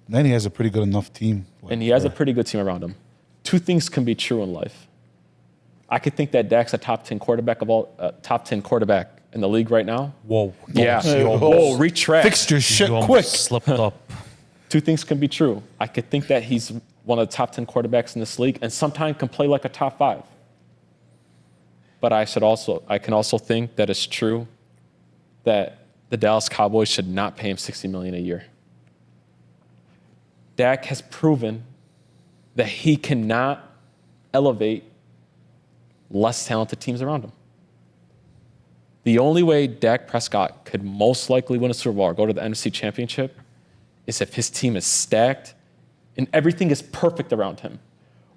Then he has a pretty good enough team. And he has a pretty good team around him. Two things can be true in life. I could think that Dak's a top 10 quarterback in the league right now. Whoa. Yeah. You Whoa, retract. Fix your shit almost quick. slipped up. Two things can be true. I could think that he's one of the top 10 quarterbacks in this league and sometimes can play like a top 5. But I can also think that it's true that the Dallas Cowboys should not pay him $60 million a year. Dak has proven that he cannot elevate less talented teams around him. The only way Dak Prescott could most likely win a Super Bowl or go to the NFC Championship is if his team is stacked and everything is perfect around him.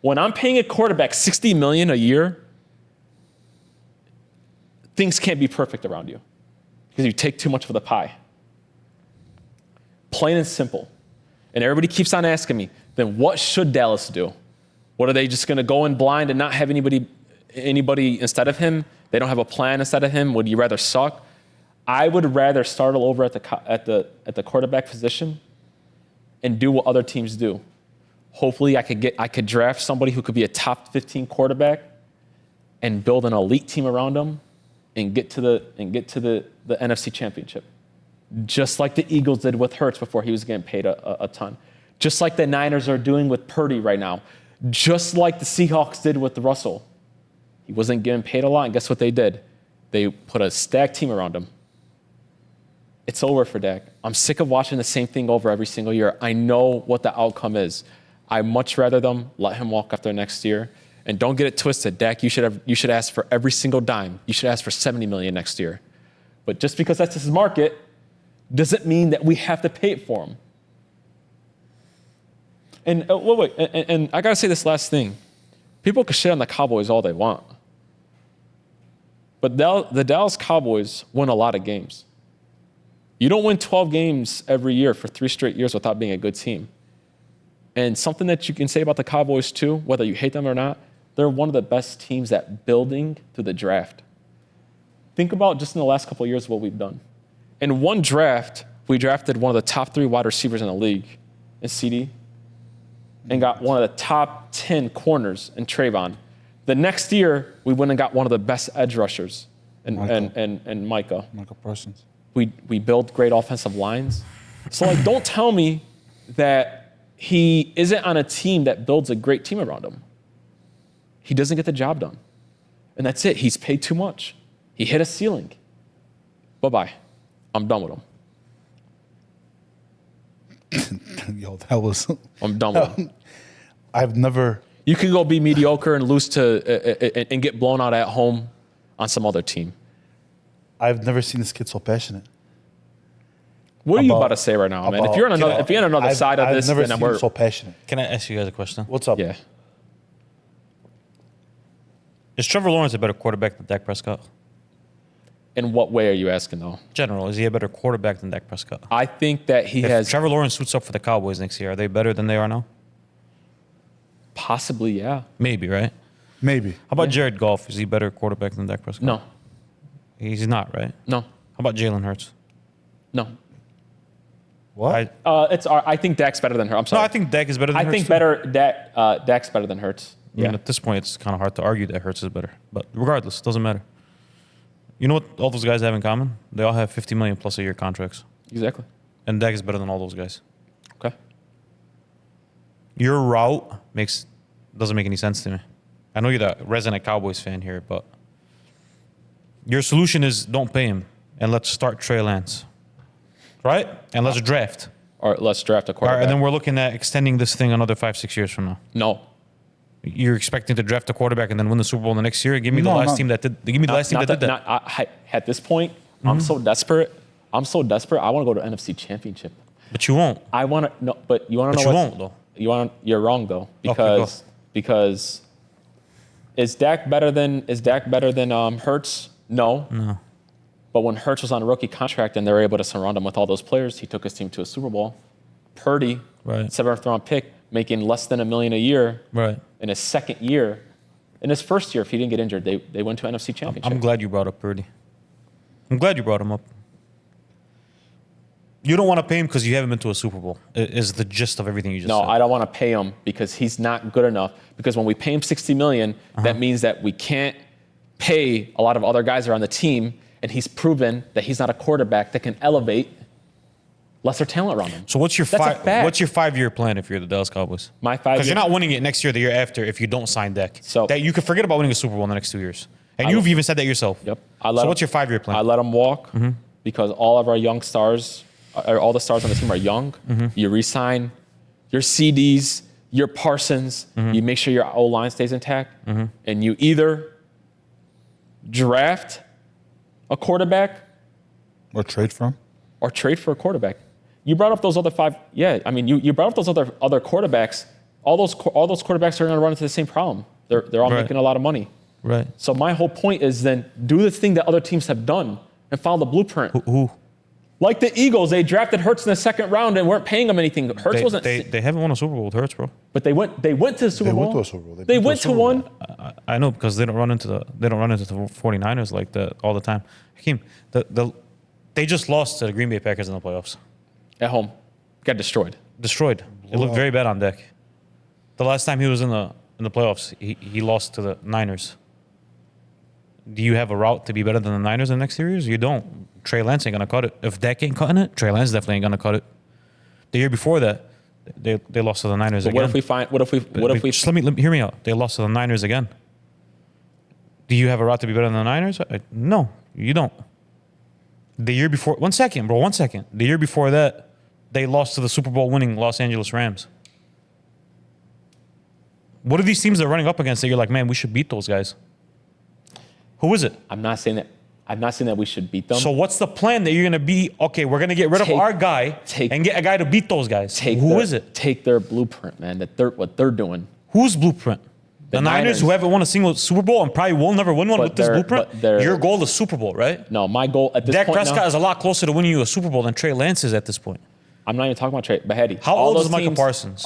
When I'm paying a quarterback $60 million a year, things can't be perfect around you because you take too much of the pie. Plain and simple. And everybody keeps on asking me, then what should Dallas do? What, are they just going to go in blind and not have anybody instead of him? They don't have a plan instead of him? Would you rather suck? I would rather start all over at the quarterback position and do what other teams do. Hopefully I could draft somebody who could be a top 15 quarterback and build an elite team around him and get to the NFC Championship. Just like the Eagles did with Hurts before he was getting paid a ton. Just like the Niners are doing with Purdy right now. Just like the Seahawks did with Russell. He wasn't getting paid a lot, and guess what they did? They put a stacked team around him. It's over for Dak. I'm sick of watching the same thing over every single year. I know what the outcome is. I'd much rather them let him walk after next year. And don't get it twisted, Dak, you should ask for every single dime. You should ask for $70 million next year. But just because that's his market doesn't mean that we have to pay it for him. And wait, and I gotta say this last thing. People can shit on the Cowboys all they want. But the Dallas Cowboys win a lot of games. You don't win 12 games every year for 3 straight years without being a good team. And something that you can say about the Cowboys too, whether you hate them or not, they're one of the best teams at building through the draft. Think about just in the last couple of years what we've done. In one draft, we drafted one of the top 3 wide receivers in the league in CD and got one of the top 10 corners in Trayvon. The next year, we went and got one of the best edge rushers and Micah. Michael Parsons. We build great offensive lines. So like, don't tell me that he isn't on a team that builds a great team around him. He doesn't get the job done. And that's it. He's paid too much. He hit a ceiling. Bye-bye. I'm done with him. Yo, that was. I'm done with him. I've never. You can go be mediocre and lose to and get blown out at home on some other team. I've never seen this kid so passionate. What are you about to say right now, man? If you're on another side of this, I've never then seen we're him so passionate. Can I ask you guys a question? What's up? yeah. Is Trevor Lawrence a better quarterback than Dak Prescott? In what way are you asking though? General, is he a better quarterback than Dak Prescott? I think that he If has Trevor Lawrence suits up for the Cowboys next year, are they better than they are now? possibly, yeah. Maybe, right? Maybe. How about Jared Goff? Is he better quarterback than Dak Prescott? No, He's not, right? no, How about Jalen Hurts? no. What? I think Dak's better than her. I'm No, sorry. I think Dak is better than I Hurts. think too. better Dak's better than Hurts. I mean, at this point, it's kind of hard to argue that Hurts is better. But regardless, it doesn't matter. You know what all those guys have in common? They all have $50 million plus a year contracts. Exactly. And Dak is better than all those guys. Okay. Your route doesn't make any sense to me. I know you're the resident Cowboys fan here, but your solution is don't pay him and let's start Trey Lance. Right? And let's draft. All right, let's draft a All quarterback. right, and then we're looking at extending this thing another 5-6 years from now. No. You're expecting to draft a quarterback and then win the Super Bowl the next year? Give me the last team that did. Give me the last team that did that. At this point, I'm so desperate. I want to go to NFC Championship. But you won't. I want to no, but you want to But know you what's- won't, though. You're wrong though go. because is Dak better than Hurts? No. But when Hurts was on a rookie contract and they were able to surround him with all those players, he took his team to a Super Bowl. Purdy, Right. 7th round pick, making less than $1 million a year Right. in his second year. In his first year, if he didn't get injured, they went to NFC Championship. I'm glad you brought up Purdy. I'm glad you brought him up. You don't want to pay him because you haven't been to a Super Bowl, is the gist of everything you just No, said. I don't want to pay him because he's not good enough. Because when we pay him $60 million, that means that we can't pay a lot of other guys that are on the team, and he's proven that he's not a quarterback that can elevate lesser talent around him. So what's your That's a fact. what's your 5-year plan if you're the Dallas Cowboys? My Because 5 you're not winning it next year, the year after, if you don't sign Dak. So- that you can forget about winning a Super Bowl in the next 2 years. And I you've will- even said that yourself. Yep. So what's your 5-year plan? I let him walk because all of our young stars, or all the stars on the team are young. You re-sign your CDs, your Parsons. You make sure your O-line stays intact. And you either draft a quarterback Or trade from? or trade for a quarterback. You brought up those other 5. Yeah, I mean, you brought up those other quarterbacks. All those quarterbacks are going to run into the same problem. They're all Right. making a lot of money. Right. So my whole point is then do the thing that other teams have done and follow the blueprint. Who? Like the Eagles, they drafted Hurts in the second round and weren't paying him anything. Hurts wasn't. They haven't won a Super Bowl with Hurts, bro. But they went to the Super They Bowl. went to a Super Bowl. They They been to a went to Super Bowl. one. I know because they don't run into the 49ers like that all the time. Hakeem, they just lost to the Green Bay Packers in the playoffs. At home. Got destroyed. Destroyed. It looked very bad on Dak. The last time he was in the playoffs, he lost to the Niners. Do you have a route to be better than the Niners in the next series? You don't. Trey Lance ain't gonna cut it. If Dak ain't cutting it, Trey Lance definitely ain't gonna cut it. The year before that, they lost to the Niners But again. what if we Just let me hear me out. They lost to the Niners again. Do you have a route to be better than the Niners? No, you don't. The year before, one second. The year before that, they lost to the Super Bowl winning Los Angeles Rams. What are these teams they're running up against that you're like, man, we should beat those guys? Who is it? I'm not saying that we should beat them. So what's the plan that you're gonna be? Okay, we're gonna get rid of our guy and get a guy to beat those guys. Who is it? Take their blueprint, man. What they're doing. Whose blueprint? The Niners, who haven't won a single Super Bowl and probably will never win one with this blueprint. Your goal is Super Bowl, right? No, my goal at this Dak point Prescott now, is a lot closer to winning you a Super Bowl than Trey Lance is at this point. I'm not even talking about Trey Beheady. How old is Micah Parsons?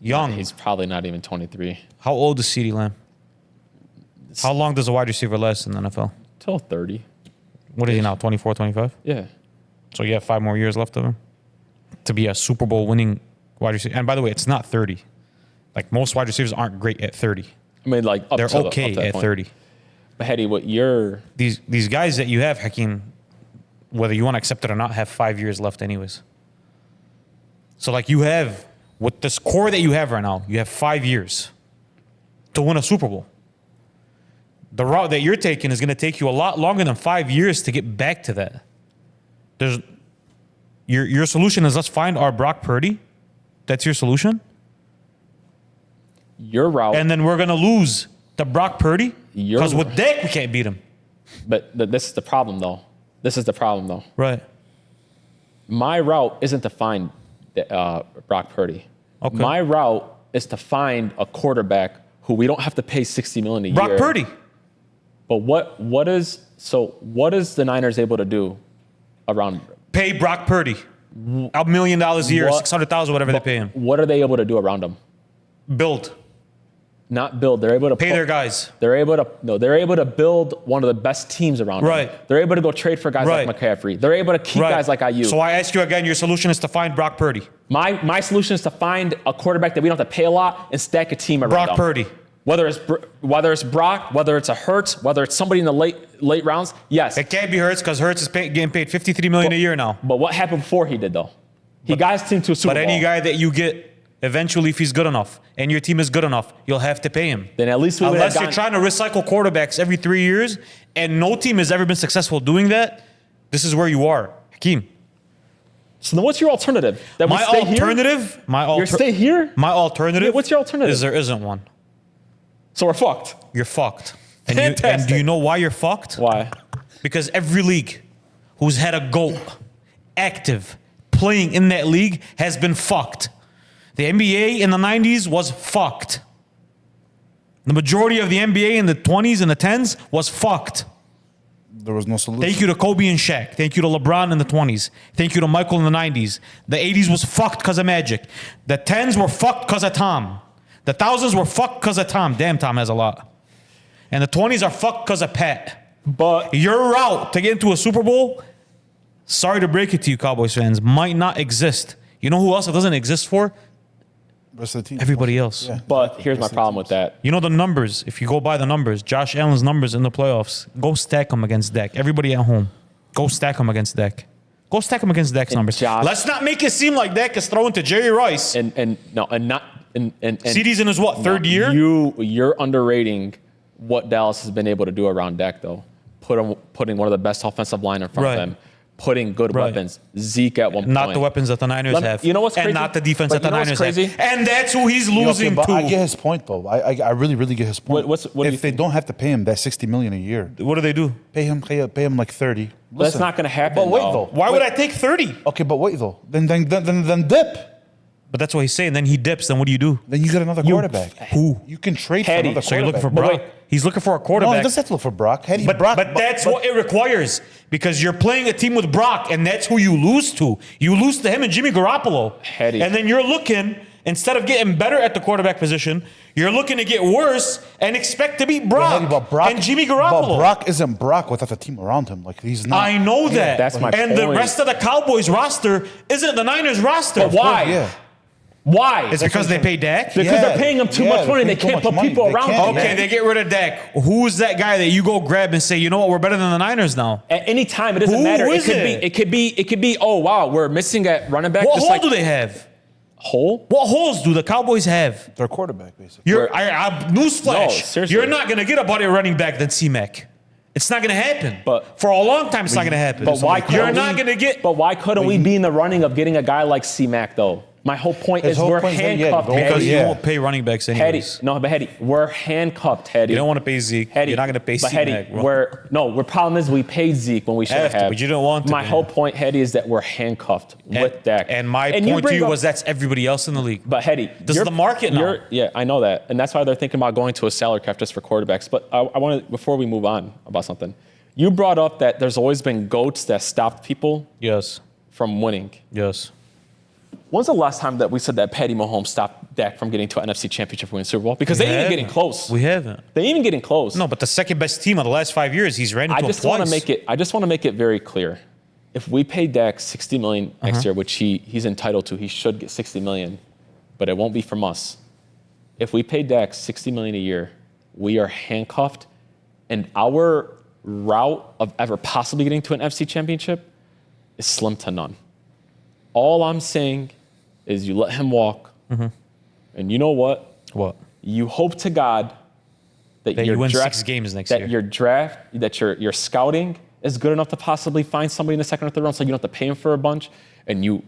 Young. He's probably not even 23. How old is CeeDee Lamb? How long does a wide receiver last in the NFL? Till 30. What is he now, 24, 25? Yeah. So you have 5 more years left of him to be a Super Bowl winning wide receiver. And by the way, it's not 30. Like most wide receivers aren't great at 30. I mean, like They're okay up to that at point. 30. Hedy, what you're These guys that you have, Hakeem, whether you want to accept it or not, have 5 years left anyways. So like you have, with this core that you have right now, you have 5 years to win a Super Bowl. The route that you're taking is going to take you a lot longer than 5 years to get back to that. Your solution is let's find our Brock Purdy. That's your solution? your route. And then we're going to lose to Brock Purdy? Your- Because with Dak, we can't beat him. But this is the problem, though. This is the problem, though. Right. My route isn't to find Brock Purdy. Okay. My route is to find a quarterback who we don't have to pay $60 million a year. Brock Purdy. But what is the Niners able to do around? Pay Brock Purdy $1 million a year, What- $600,000, whatever they pay him. What are they able to do around him? Build. Not build. They're able to Pay their guys. They're able to build one of the best teams around them. Right. They're able to go trade for guys Right. like McCaffrey. They're able to keep guys like IU. So I ask you again, your solution is to find Brock Purdy. My solution is to find a quarterback that we don't have to pay a lot and stack a team around Brock them. Purdy. Whether it's Brock, whether it's a Hurts, whether it's somebody in the late rounds, yes. It can't be Hurts because Hurts is getting paid $53 million a year now. But what happened before he did though? He got his team to a Super But Bowl. any guy that you get, eventually, if he's good enough and your team is good enough, you'll have to pay him. Then at least we would have Unless you're trying to recycle quarterbacks every 3 years, and no team has ever been successful doing that, this is where you are. Hakeem. So then what's your alternative? That we My stay here? alternative, Stay here? My alternative. Yeah, what's your alternative? Is there isn't one. So we're fucked. You're fucked. And, and Fantastic. do you know why you're fucked? Why? Because every league who's had a GOAT active playing in that league has been fucked. The NBA in the 90s was fucked. The majority of the NBA in the 20s and the 10s was fucked. There was no solution. Thank you to Kobe and Shaq. Thank you to LeBron in the 20s. Thank you to Michael in the 90s. The 80s was fucked because of Magic. The 10s were fucked because of Tom. The 1000s were fucked because of Tom. Damn, Tom has a lot. And the 20s are fucked because of Pat. But Your route to get into a Super Bowl, sorry to break it to you, Cowboys fans, might not exist. You know who else it doesn't exist for? Rest of the team. Everybody else. Yeah. but here's my problem with that. You know the numbers. If you go by the numbers, Josh Allen's numbers in the playoffs, go stack them against Dak. Everybody at home, go stack them against Dak. Go stack them against Dak's numbers. Let's not make it seem like Dak is throwing to Jerry Rice. And CD's in his what, third year? You're underrating what Dallas has been able to do around Dak, though. Putting one of the best offensive line in front Right. of them, putting good Right. weapons. Zeke at one point. Not the weapons that the Niners have. You know what's crazy? And not the defense But that the you know what's Niners crazy? have. And that's who he's Okay, losing but to. I get his point though. I really get his point. What do you if they don't have to pay him that $60 million a year, What do they do? pay him like 30. That's Listen, not going to happen. But wait though. though. Why would I take 30? Okay, but wait though. Then dip. But that's what he's saying. Then he dips. Then what do you do? Then you get another quarterback. Who? You can trade for Petty. another So you're looking for quarterback. Brock. wait. He's looking for a No, quarterback. he doesn't have to look for Brock. But that's what it requires because you're playing a team with Brock, and that's who you lose to. You lose to him and Jimmy Garoppolo. Hetty. And then you're looking, instead of getting better at the quarterback position, you're looking to get worse and expect to beat Brock, But Brock and Jimmy Garoppolo. But Brock isn't Brock without the team around him. Like he's not. I know that. that's my And the point. rest of the Cowboys roster isn't the Niners roster. But why? Yeah. Why? It's because they pay Dak? Because Yeah, they're paying them too yeah, much money. they They pay too can't much put money. people They around can't, them. Okay, man. they get rid of Dak. Who's that guy that you go grab and say, you know what, we're better than the Niners now? At any time, it doesn't Who matter. is it? It could be. Oh wow, we're missing at running back. What just hole like, do they have? hole? What holes do the Cowboys have? Their quarterback basically. Newsflash. No, seriously. You're not going to get a better running back than C-Mac. It's not going to happen. But- for a long time, it's not going to happen. But why? You're couldn't not we- going to get. But why couldn't we be in the running of getting a guy like C-Mac though? My whole point His is whole we're point is that, yeah, handcuffed. the whole- because Hetty. you Yeah. won't pay running backs Hetty. anyways. No, but Hetty, we're handcuffed, Hetty. You don't want to pay Zeke. Hetty. You're not going to pay But C-Mac. Hetty, bro. the problem is we paid Zeke when we should Have to, have. but you didn't want to, My man. whole point, Hetty, is that we're handcuffed with Dak. And my you point to bring you up- was that's everybody else in the league. But Hetty, This is the market now. Yeah, I know that, and that's why they're thinking about going to a salary cap just for quarterbacks. But I want to, before we move on about something, you brought up that there's always been goats that stopped people Yes. from winning. Yes. When's the last time that we said that Patty Mahomes stopped Dak from getting to an NFC Championship win Super Bowl? Because they ain't even getting close. We haven't. They ain't even getting close. No, but the second best team of the last 5 years, he's ran into I them just want twice. to make it. I just want to make it very clear. If we pay Dak $60 million Uh-huh. next year, which he's entitled to, he should get $60 million, but it won't be from us. If we pay Dak $60 million a year, we are handcuffed And our route of ever possibly getting to an FC championship is slim to none. All I'm saying is you let him walk. And you know what? What? You hope to God that That your you win draft, 6 games next that year. your draft, that your scouting is good enough to possibly find somebody in the second or third round so you don't have to pay him for a bunch, and you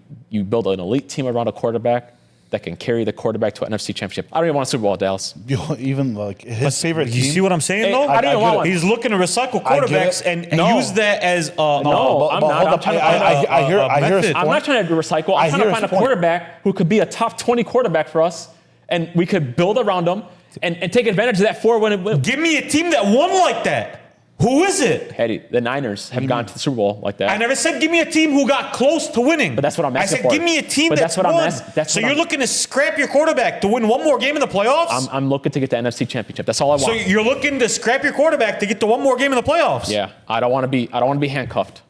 build an elite team around a quarterback that can carry the quarterback to an NFC championship. I don't even want a Super Bowl, Dallas. Yo, even like his favorite You team. see what I'm saying, Hey, though? I don't even want one. He's looking to recycle I get quarterbacks it. and No. use that as No, I'm not. hold I'm up. trying to I hear his method. I'm point. not trying to recycle. I I'm trying hear to find a his point. quarterback who could be a top 20 quarterback for us, and we could build around him and take advantage of that when Give me a team that won like that. Who is it? Eddie, the Niners have gone to the Super Bowl like that. I never said give me a team who got close to winning. But that's what I'm asking I said for. give me a team But that's that's what I'm won. asking- that's So what you're I'm- looking to scrap your quarterback to win one more game in the playoffs? I'm looking to get the NFC championship. That's all I want. So you're looking to scrap your quarterback to get to one more game in the playoffs? Yeah, I don't want to be handcuffed.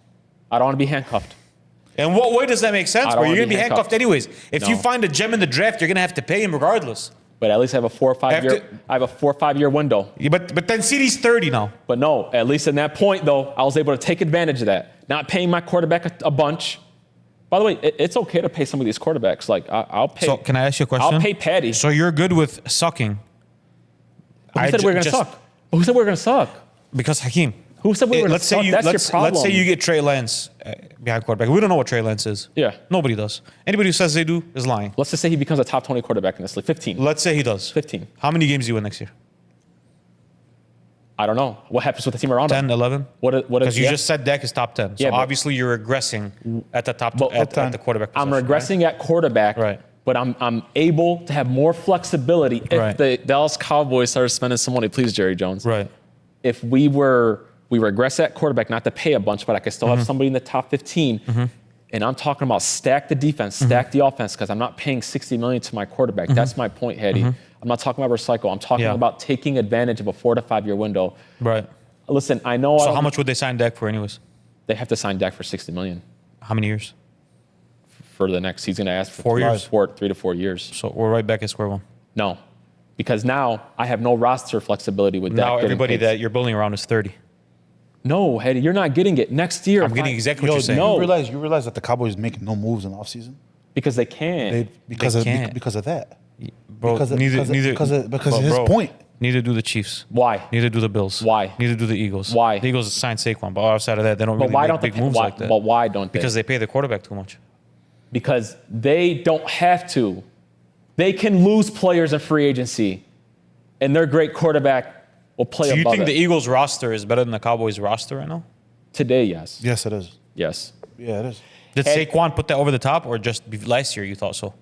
I don't want to be handcuffed. In what way does that make sense? I don't Where you're wanna going to be be handcuffed handcuffed. anyways. If No. you find a gem in the draft, you're going to have to pay him regardless. But at least I have a 4 or 5 year. After- I have a 4 or 5 year window. Yeah, but then CD's 30 now. But no, at least in that point though, I was able to take advantage of that. Not paying my quarterback a bunch. By the way, it's okay to pay some of these quarterbacks. Like I'll pay. So can I ask you a question? I'll pay Patty. So you're good with sucking? Who said we were going to suck? Who said we were going to suck? Because Hakeem. Who said we were going to let's say suck? you That's let's, your problem. let's say you get Trey Lance behind quarterback. We don't know what Trey Lance is. Yeah. Nobody does. Anybody who says they do is lying. Let's just say he becomes a top 20 quarterback in this league. 15. Let's say he does. 15. How many games do you win next year? I don't know. What happens with the team around him? 10, 11? What? Because you yeah. just said Dak is top 10. So Yeah, but- obviously you're regressing at the top But- at the quarterback I'm position, regressing at quarterback, Right. but I'm able to have more flexibility if Right. the Dallas Cowboys started spending some money. Please, Jerry Jones. Right. If we regress at quarterback, not to pay a bunch, but I could still Mm-hmm. have somebody in the top 15. And I'm talking about stack the defense, Mm-hmm. stack the offense, because I'm not paying $60 million to my quarterback. That's my point, Hetty. I'm not talking about recycle. I'm talking Mm-hmm. Yeah. about taking advantage of a 4 to 5 year window. Right. Listen, I know So how much would they sign Dak for anyways? they have to sign Dak for $60 million How many years? for the next. He's going to ask for 4 years. 3 to 4 years. So we're right back at square one. No, because now I have no roster flexibility with Dak. Now getting everybody paid. that you're building around is 30. No, Hetty, you're not getting it next year. I'm getting exactly what Yo, you're saying. no. you realize that the Cowboys making no moves in the offseason? because they can. Because They of can't. because of that. Bro, Because of- neither, because of bro, his point. Neither do the Chiefs. Why? Neither do the Bills. Why? Neither do the Eagles. Why? The Eagles signed Saquon, but outside of that, they don't But really why make don't big they? moves Why, like that. But why don't they? Because they pay the quarterback too much. Because they don't have to. They can lose players in free agency, and their great quarterback will play Do you above think it. the Eagles roster is better than the Cowboys roster right now? Today, yes. Yes, it is. Yes. Yeah, it is. Did Ed- Saquon put that over the top, or just last year you thought so?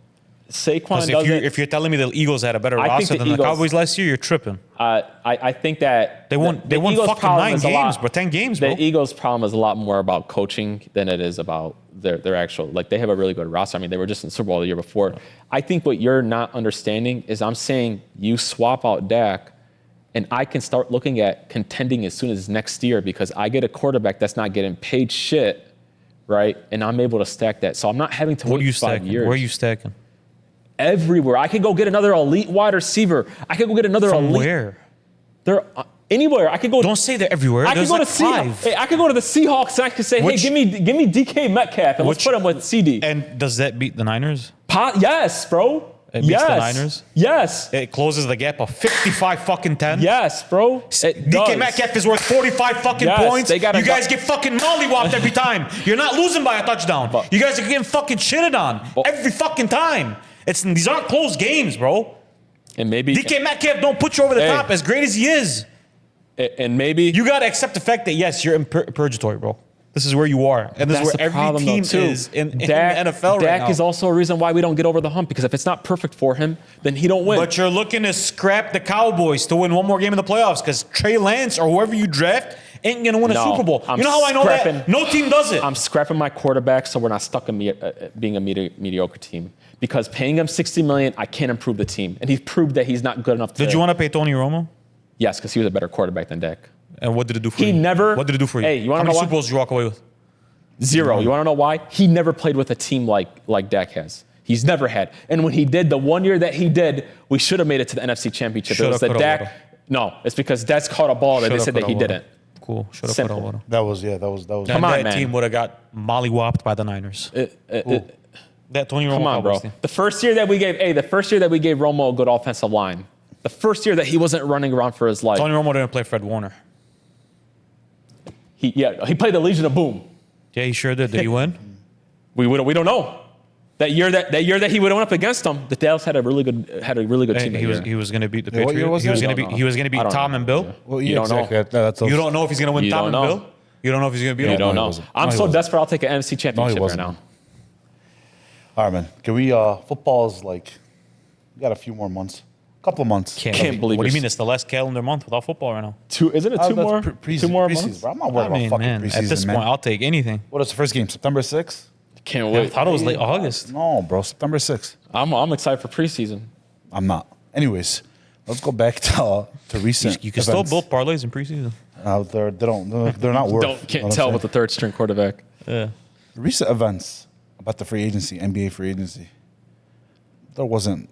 Saquon Because doesn't. if you're telling me the Eagles had a better I think roster the than the Eagles- Cowboys last year, you're tripping. I think that They won. They won Eagles' fucking problem 9 is a games, lot- bro. 10 games, bro. The Eagles' problem is a lot more about coaching than it is about their actual. Like they have a really good roster. I mean, they were just in the Super Bowl the year before. I think what you're not understanding is I'm saying you swap out Dak, and I can start looking at contending as soon as next year because I get a quarterback that's not getting paid shit, right? And I'm able to stack that. So I'm not having to What wait are you 5 stacking? years. Where are you stacking? Everywhere. I could go get another elite wide receiver. I could go get another From elite. where? They're anywhere. I could go. Don't say they're everywhere. I could There's go like to 5. Hey, I could go to the Seahawks and I could say, Which- hey, give me DK Metcalf and let's Which- put him with CD. And does that beat the Niners? Yes, bro. It beats yes. the Niners? Yes. It closes the gap of 55 fucking 10. Yes, bro. It DK does. Metcalf is worth 45 fucking Yes, points. they gotta You guys go- get fucking mollywopped every time. You're not losing by a touchdown. But- You guys are getting fucking shitted on every fucking time. These aren't close games, bro. And maybe DK Metcalf don't put you over the Hey. top as great as he is. and maybe You got to accept the fact that, yes, you're in purgatory, bro. This is where you are. And this is that's where the every problem, team though, too. is in Dak, the NFL right Dak now. is also a reason why we don't get over the hump because if it's not perfect for him, then he don't win. But you're looking to scrap the Cowboys to win one more game in the playoffs because Trey Lance or whoever you draft ain't going to win a No, Super Bowl. I'm You know how I know that? scrapping- No team does it. I'm scrapping my quarterback so we're not stuck in being a mediocre team. Because paying him $60 million, I can't improve the team. And he's proved that he's not good enough to. Did you want to pay Tony Romo? Yes, because he was a better quarterback than Dak. And what did it do for He you? never- What did it do for you? Hey, you wanna How know many why? Super Bowls did you walk away with? 0. You want to know why? He never played with a team like Dak has. He's never had. And when he did, the one year that he did, we should have made it to the NFC Championship. Shoulda, it was the coulda, Dak. woulda. No, it's because Dez caught a ball that they said that he didn't. Cool. Should have put Simple. a water. That was Come Come on, that man. team would have got mollywopped by the Niners. That 20-year-old Come on, bro. Cowboys team. The first year that we gave Romo a good offensive line. The first year that he wasn't running around for his life. Tony Romo didn't play Fred Warner. He played the Legion of Boom. Yeah, he sure did. Did he win? We don't know. That year that he went up against them, the Dallas had a really good team. He was going to beat the Hey, what year Patriots. was that? He was going to beat I don't Tom know. and Bill. Well, You don't know. You don't know if he's going to win You Tom don't and know. Bill. You don't know if he's going to beat You him. don't he know. wasn't. I'm No, he so wasn't. desperate. I'll take an NFC championship right wasn't. now. All right, man. Can we? Football's like, we got a few more months, couple of months. Can't believe What do you you're- mean it's the last calendar month without football right now? Isn't it two more? Two more months? Bro. I'm not worried about fucking preseason, at this man. point, I'll take anything. What is the first game? September 6th? Can't I wait. thought it was late August. No, bro. September 6th. I'm excited for preseason. I'm not. Anyways, let's go back to recent. You can still events. build parlays in preseason. They're not worth. Can't tell with the third string quarterback. Yeah. Recent events about the free agency, NBA free agency. There wasn't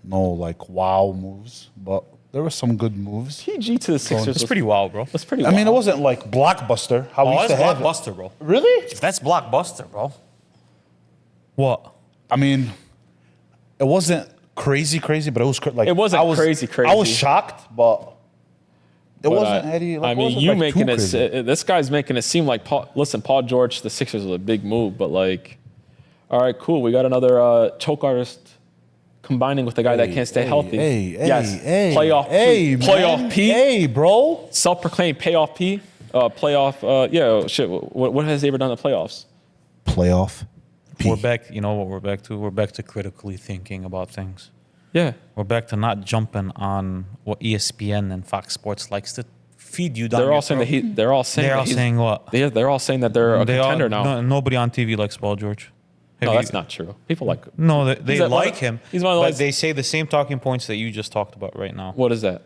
no wow moves, but there were some good moves. PG to the Sixers. It's pretty wild, bro. That's pretty I wild. mean, it wasn't like blockbuster. How we Oh, used that's to have it. blockbuster, bro. Really? That's blockbuster, bro. What? I mean, it wasn't crazy, but it was like It wasn't crazy. I was shocked, but it But, wasn't Eddie. Like, I it mean, wasn't, you like, making too it. crazy. This guy's making it seem like Paul George, the Sixers was a big move, but like, all right, cool. We got another choke artist combining with the guy that can't stay healthy. Playoff P. Playoff P. Hey, bro. Self-proclaimed playoff P. Playoff. Shit. What has he ever done in the playoffs? Playoff. P. We're back. You know what we're back to? We're back to critically thinking about things. Yeah. We're back to not jumping on what ESPN and Fox Sports likes to feed you down. They're your all saying throat. that they're all saying. They're that all he's- saying what? They're all saying that they're a contender now. Nobody on TV likes Paul George. No, that's not true. People like. No, they He's a- like him. he's one of but those- they say the same talking points that you just talked about right now, What is that?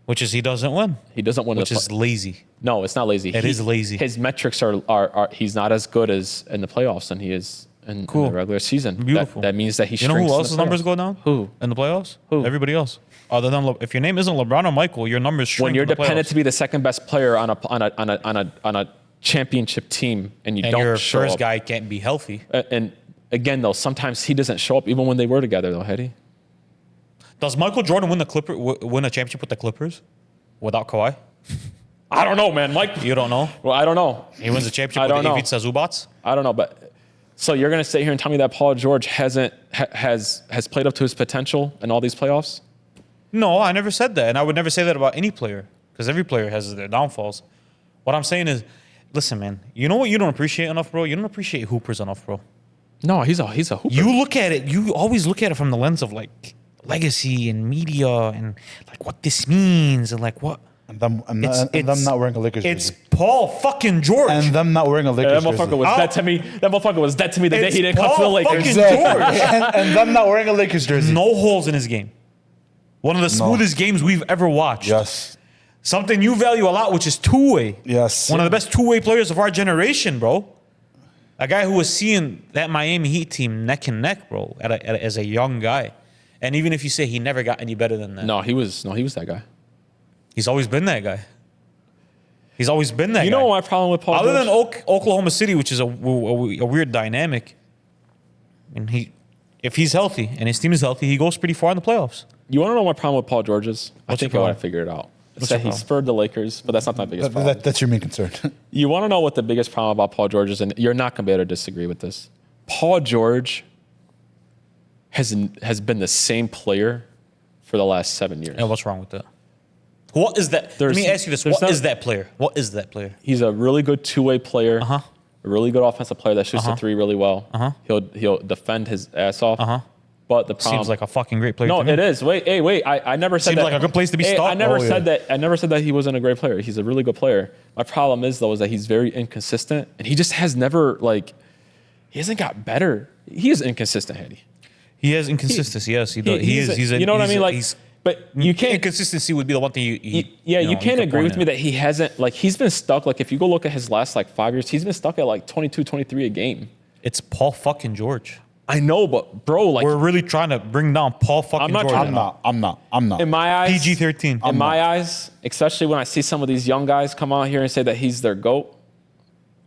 which is he doesn't win, He doesn't win. which is lazy. No, it's not lazy. It is lazy. His metrics are he's not as good as in the playoffs than he is in the regular season. Beautiful. That means that he You know who shrinks in else's the numbers playoffs. go down? Who? In the playoffs? Who? Everybody else. Other than if your name isn't LeBron or Michael, your numbers shrink. When you're in the dependent playoffs. to be the second best player on a championship team and you and don't your show first up. guy can't be healthy. And again though, sometimes he doesn't show up even when they were together though, Hetty. Does Michael Jordan win a championship with the Clippers without Kawhi? I don't know, man. Mike, You don't know. well, I don't know. He wins a championship I with don't the know. Ivica Zubats. I don't know, but so you're gonna sit here and tell me that Paul George has played up to his potential in all these playoffs? No, I never said that, and I would never say that about any player because every player has their downfalls. What I'm saying is, listen, man. You know what you don't appreciate enough, bro? You don't appreciate hoopers enough, bro. No, he's a hooper. You look at it. You always look at it from the lens of like legacy and media and like what this means and like what. And them not wearing a Lakers It's jersey. Paul fucking George. And them not wearing a Lakers That jersey. motherfucker was dead to me. That motherfucker was dead to me the day It's he didn't come to the Paul Lakers. fucking Exactly. George. and them not wearing a Lakers jersey. No holes in his game. One of the smoothest games we've ever watched. Yes. Something you value a lot, which is two-way. Yes. One of the best two-way players of our generation, bro. A guy who was seeing that Miami Heat team neck and neck, bro, as a young guy. And even if you say he never got any better than that, No, he was that guy. he's always been that guy. He's always been that guy. You know my problem with Paul Other George? than Oklahoma City, which is a weird dynamic, and if he's healthy and his team is healthy, he goes pretty far in the playoffs. You want to know my problem with Paul George is? I What's think I your would problem? have figured it out. It's What's that your he problem? spurred the Lakers, but that's not my biggest problem. That's your main concern. You want to know what the biggest problem about Paul George is, and you're not going to be able to disagree with this. Paul George has been the same player for the last 7 years. And what's wrong with that? What is that? Let There's- me ask you this. there's What not- is that player? What is that player? He's a really good two-way player, Uh-huh. a really good offensive player that shoots the three really well. Uh-huh. He'll defend his ass off. Uh-huh. But the problem Seems like a fucking great player. no, to me. it is. Wait. I never said Seems that. like a good place to be Hey, stuck. I never Oh, said yeah. that. I never said that he wasn't a great player. He's a really good player. My problem is though is that he's very inconsistent, and he just has never he hasn't got better. He is inconsistent, Eddie. He has inconsistency. Yes, he does. He is. He's a, you know what I he's mean? a- Like, he's- but you can't. Inconsistency would be the one thing you can't agree with me that. that he hasn't. He's been stuck. If you go look at his last 5 years, he's been stuck at 22, 23 a game. It's Paul fucking George. I know, but bro, like We're really trying to bring down Paul fucking I'm not George. trying I'm not. in my eyes, PG-13. In my eyes, especially when I see some of these young guys come out here and say that he's their GOAT,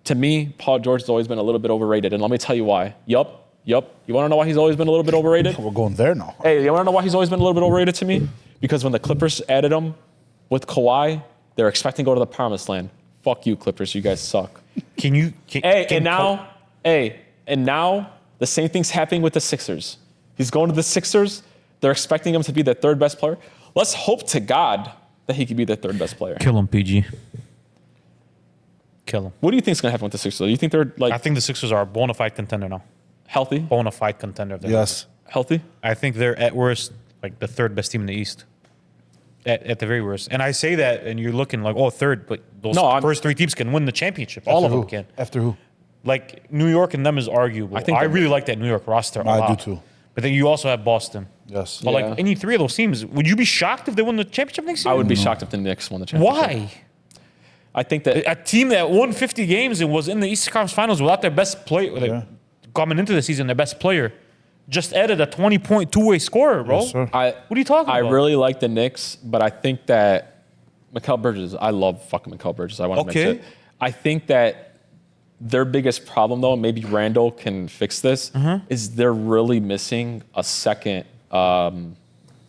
to me, Paul George has always been a little bit overrated. And let me tell you why. Yup. You want to know why he's always been a little bit overrated? We're going there now. Hey, you want to know why he's always been a little bit overrated to me? Because when the Clippers added him with Kawhi, they're expecting to go to the promised land. Fuck you, Clippers. You guys suck. And now the same thing's happening with the Sixers. He's going to the Sixers. They're expecting him to be their third best player. Let's hope to God that he could be their third best player. Kill him, PG. Kill him. What do you think is going to happen with the Sixers? Do you think they're I think the Sixers are a bona fide contender now. healthy? Bona fide contender. Yes. Healthy? I think they're at worst like the third best team in the East. At the very worst. And I say that and you're looking like, third, but those first three teams can win the championship. All of them can. After who? Like New York and them is arguable. I really like that New York roster a lot. I do too. But then you also have Boston. Yes. But like any three of those teams, would you be shocked if they won the championship next year? I would be shocked if the Knicks won the championship. Why? I think that A team that won 50 games and was in the Eastern Conference Finals without their best player, coming into the season, their best player, just added a 20-point two-way scorer, bro. Yes, sir. What are you talking about? I really like the Knicks, but I think that Mikal Bridges, I love fucking Mikal Bridges. I want to mention it. I think that their biggest problem, though, maybe Randall can fix this, is they're really missing a second,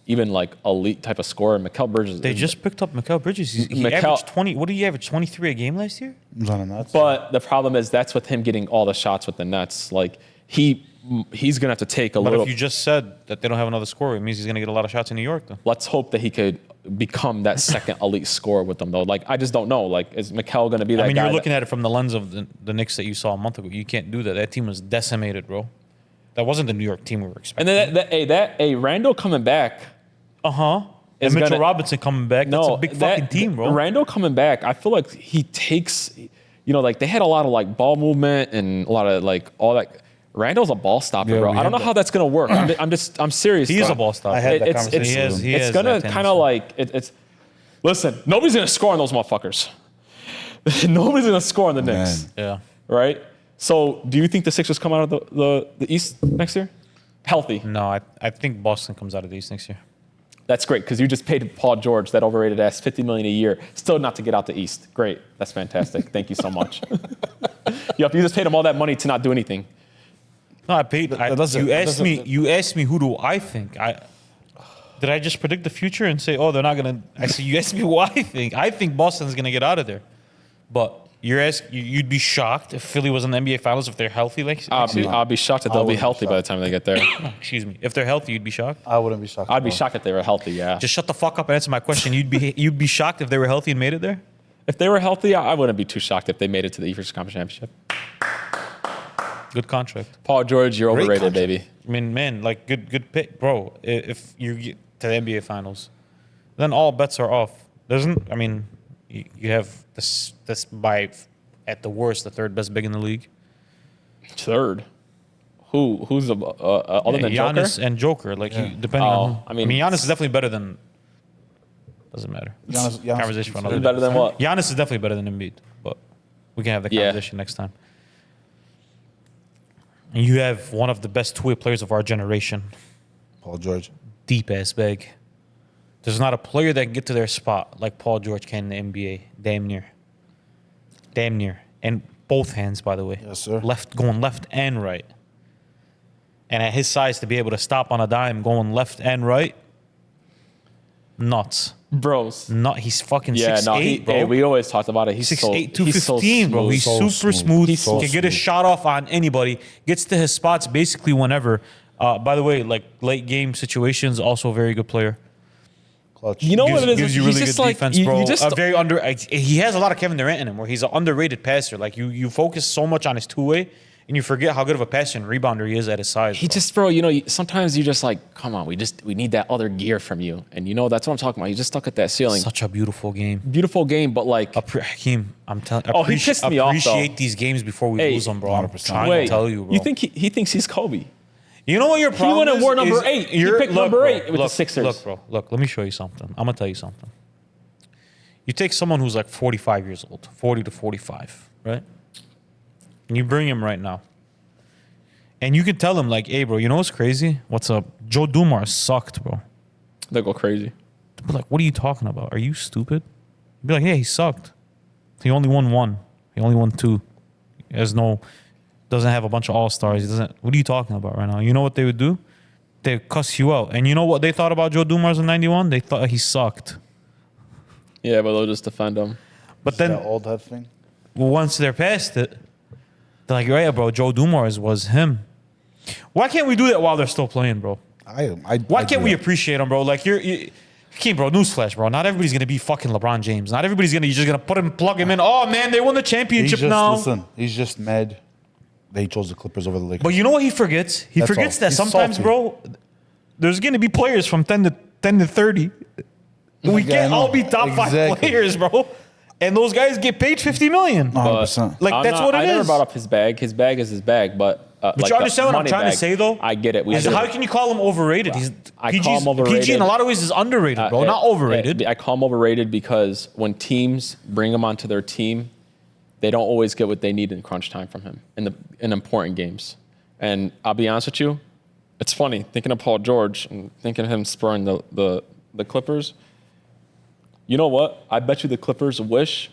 even like elite type of scorer. Mikal Bridges. They just picked up Mikal Bridges. He averaged 20. What did he average? 23 a game last year? He was on the Nets. But the problem is that's with him getting all the shots with the Nets. Like he's gonna have to take a But little. if you just said that they don't have another scorer, it means he's going to get a lot of shots in New York, though. Let's hope that he could become that second elite scorer with them, though. Like I just don't know. Like is Mikal gonna be that guy? I mean, you're looking at it from the lens of the Knicks that you saw a month ago. You can't do that. That team was decimated, bro. That wasn't the New York team we were expecting. And then Randall coming back. And Mitchell Robinson coming back. That's a big fucking team, bro. Randall coming back, I feel like he takes, like they had a lot of like ball movement and a lot of like all that. Randall's a ball stopper, bro. I don't know how that's gonna work. I'm serious. He is a ball stopper. I had that conversation. It's gonna kind of like it's. Listen, nobody's gonna score on those motherfuckers. Nobody's gonna score on the Knicks. Yeah. Right. So, do you think the Sixers come out of the East next year? Healthy. No, I think Boston comes out of the East next year. That's great because you just paid Paul George, that overrated ass, $50 million a year, still not to get out the East. Great, that's fantastic. Thank you so much. You just paid him all that money to not do anything. No, I paid. You asked me who do I think? Did I just predict the future and say, they're not gonna? I said you asked me who I think. I think Boston's gonna get out of there, but you'd be shocked if Philly was in the NBA Finals if they're healthy. I'll be shocked that they'll be healthy by the time they get there. Excuse me. If they're healthy, you'd be shocked. I wouldn't be shocked. I'd be shocked if they were healthy. Yeah. Just shut the fuck up and answer my question. You'd be shocked if they were healthy and made it there. If they were healthy, I wouldn't be too shocked if they made it to the Eastern Conference Championship. Good contract. Paul George, you're Great overrated, contract. baby. I mean, man, like good pick, bro. If you get to the NBA Finals, then all bets are off. You have this by at the worst the third best big in the league. Third. Who's other than Giannis Joker? and Joker? Depending on. Giannis is definitely better than. Doesn't matter. Giannis Conversation for another. Better than what? Giannis is definitely better than Embiid, but we can have the conversation next time. And you have one of the best two-way players of our generation. Paul George. Deep ass bag. There's not a player that can get to their spot like Paul George can in the NBA. Damn near. And both hands, by the way. Yes, sir. Going left and right. And at his size, to be able to stop on a dime going left and right, nuts. Bros. He's fucking 6'8", bro. Hey, we always talked about it. He's 6'8", 215, he's so bro. He's smooth. super smooth. He's so Can get a shot off on anybody. Gets to his spots basically whenever. By the way, like late game situations, also a very good player. Clutch. You know what it is? Gives you He's really just good like, defense, you- bro. you just- He has a lot of Kevin Durant in him, where he's an underrated passer. Like you focus so much on his two-way, and you forget how good of a passer and rebounder he is at his size. He bro. just, bro, sometimes you just like, come on, we need that other gear from you. And that's what I'm talking about. You just stuck at that ceiling. Such a beautiful game. Beautiful game, but like, Hakeem, I'm telling. He pissed me off, though. Appreciate these games before we lose them, bro. I'm 100%. trying wait, to tell you, bro. you think he thinks he's Kobe? You know what your problem went is? and wore number is 8. He you're- picked number 8 with the Sixers. Look, bro. Look, let me show you something. I'm going to tell you something. You take someone who's like 45 years old, 40 to 45, right? And you bring him right now. And you could tell him, like, hey, bro, you know what's crazy? What's up? Joe Dumars sucked, bro. They go crazy. They'd be like, what are you talking about? Are you stupid? He'd be like, yeah, he sucked. He only won one. He only won two. He doesn't have a bunch of all-stars. He doesn't. What are you talking about right now? You know what they would do? They'd cuss you out. And you know what they thought about Joe Dumars in 91? They thought he sucked. Yeah, but they'll just defend him. But then That old head thing. once they're past it, they're like, yeah, bro, Joe Dumars was him. Why can't we do that while they're still playing, bro? Why can't we appreciate them, bro? Like okay, bro, newsflash, bro. Not everybody's gonna be fucking LeBron James. Not everybody's you're just gonna plug him in. Oh man, they won the championship now. Listen, he's just mad. They chose the Clippers over the Lakers. But you know what he forgets? He That's forgets all. that He's sometimes, salty. bro, there's gonna be players from 10 to 30. We Yeah, I can't know. all be top five Exactly. players, bro. And those guys get paid $50 million. 100%. Like, that's what it I never is. brought up his bag. His bag is his bag, but But you understand what I'm trying to say, though? I get it. Is how can you call him overrated? I call him overrated. PG in a lot of ways is underrated, bro. Not overrated. I call him overrated because when teams bring him onto their team, they don't always get what they need in crunch time from him in important games. And I'll be honest with you, it's funny thinking of Paul George and thinking of him spurring the Clippers. You know what? I bet you the Clippers wish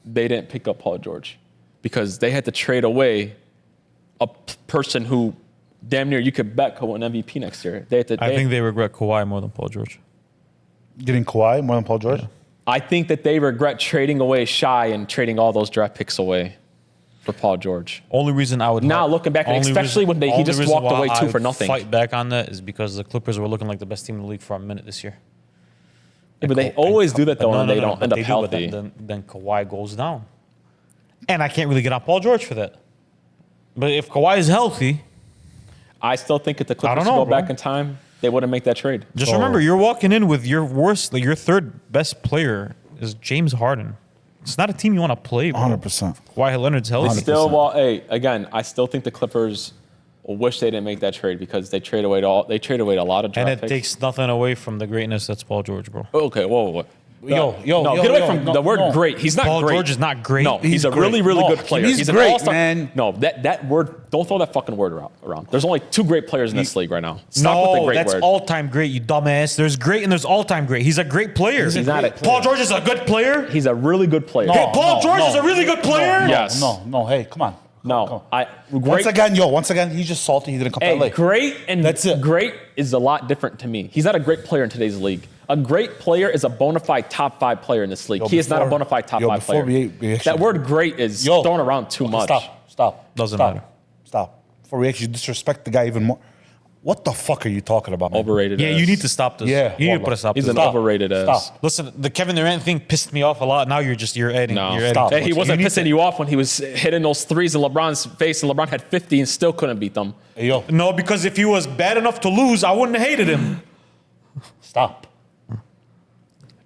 they didn't pick up Paul George because they had to trade away a person who damn near you could bet could win MVP next year. I think they regret Kawhi more than Paul George. Getting Kawhi more than Paul George? Yeah. I think that they regret trading away Shai and trading all those draft picks away for Paul George. Only reason I would now looking back, especially when he just walked away two for nothing. Fight back on that is because the Clippers were looking like the best team in the league for a minute this year. Yeah, but they always do that though, and they don't end up do, healthy. Then Kawhi goes down, and I can't really get on Paul George for that. But if Kawhi is healthy, I still think if the Clippers know, go bro. back in time, they wouldn't make that trade. just remember you're walking in with your worst, like your third best player is James Harden. It's not a team you want to play, bro. 100%. Kawhi Leonard's healthy. I still think the Clippers wish they didn't make that trade because they traded away a lot of draft And it picks. takes nothing away from the greatness that's Paul George, bro. Okay, whoa. Yo, No, get away from the word great. He's not Paul great. George is not great. No, he's a great. really, really No, good player. he's an great, all-star. man. No, that word, don't throw that fucking word around. There's only two great players in this league right now. Stop with the great that's word. all-time great, you dumbass. There's great and there's all-time great. He's a great player. He's not a Paul George is a good player. He's a really good player. Hey, Paul George is a really good player. Yes. No, hey, come on. No, Once again, he's just salty. He didn't come Hey, that late. great and That's it. great is a lot different to me. He's not a great player in today's league. A great player is a bona fide top 5 player in this league. He is not a bona fide top 5 player. That word great is thrown around too much. Stop. Doesn't matter. Stop. Before we actually disrespect the guy even more. What the fuck are you talking about, man? Overrated. Yeah, ass. you need to stop this. Yeah, you need to put a stop to He's this. an overrated ass. Stop. Listen, the Kevin Durant thing pissed me off a lot. Now you're adding. No, You're stop. adding Hey, he wasn't You need pissing you off when he was hitting those threes in LeBron's face, and LeBron had 50 and still couldn't beat them. Hey, yo, No, because if he was bad enough to lose, I wouldn't have hated him. stop.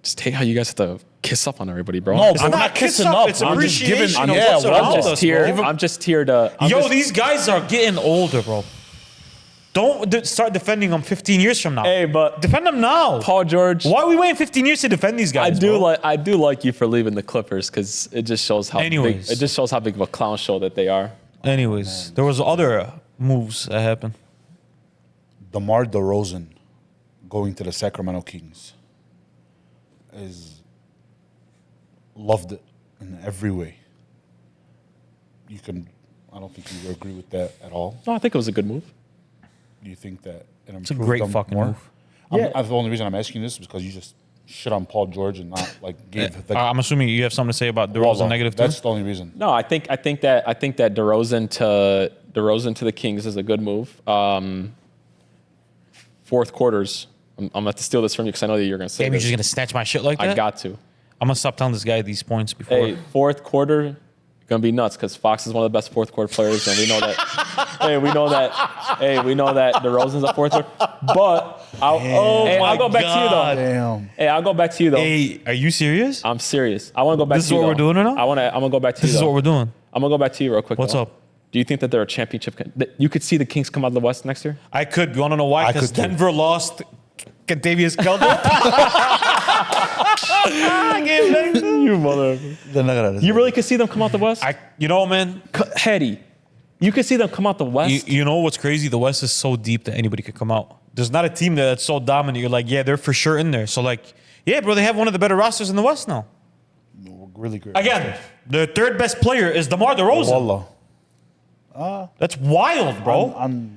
Just hate how you guys have to kiss up on everybody, bro. No, It's we're not not kiss kissing up, up. it's I'm just giving. appreciation of Yeah, what's we're around all us, just bro. I'm just here to. These guys are getting older, bro. Don't start defending them 15 years from now. Hey, but Defend them now. Paul George. Why are we waiting 15 years to defend these guys? bro? I do like you for leaving the Clippers because it just shows how Anyways. big of a clown show that they are. Anyways, there was other moves that happened. DeMar DeRozan going to the Sacramento Kings is loved it in every way. I don't think you agree with that at all. No, I think it was a good move. Do you think that it It's a improved great them fucking more? move. The only reason I'm asking this is because you just shit on Paul George and not like gave the. I'm assuming you have something to say about DeRozan negative too. That's the only reason. No, I think that DeRozan to the Kings is a good move. Fourth quarters. I'm gonna have to steal this from you because I know that you're gonna say Damn, you're this. just gonna snatch my shit like that? I got to. I'm gonna stop telling this guy these points before. Hey, fourth quarter, gonna be nuts because Fox is one of the best fourth quarter players, and we know that. we know that DeRozan's a fourth quarter. But I'll go back to you though. Damn. Hey, I'll go back to you though. Hey, are you serious? I'm serious. I want to go back This to you. is what we're doing right now? I'm gonna go back to you. This is what we're doing. I'm gonna go back to you real quick. What's though. up? Do you think that they're a championship? That you could see the Kings come out of the West next year? I could. You want to know why? I Because could too. Denver lost Kentavious Caldwell. You mother. Then look at that. You really could see them come out the West? You know, man. Hetty, You can see them come out the West. You know what's crazy? The West is so deep that anybody could come out. There's not a team that's so dominant. You're like, yeah, they're for sure in there. So like, yeah, bro, they have one of the better rosters in the West now. Really great. Again, the third best player is DeMar DeRozan. Wallah. That's wild, bro.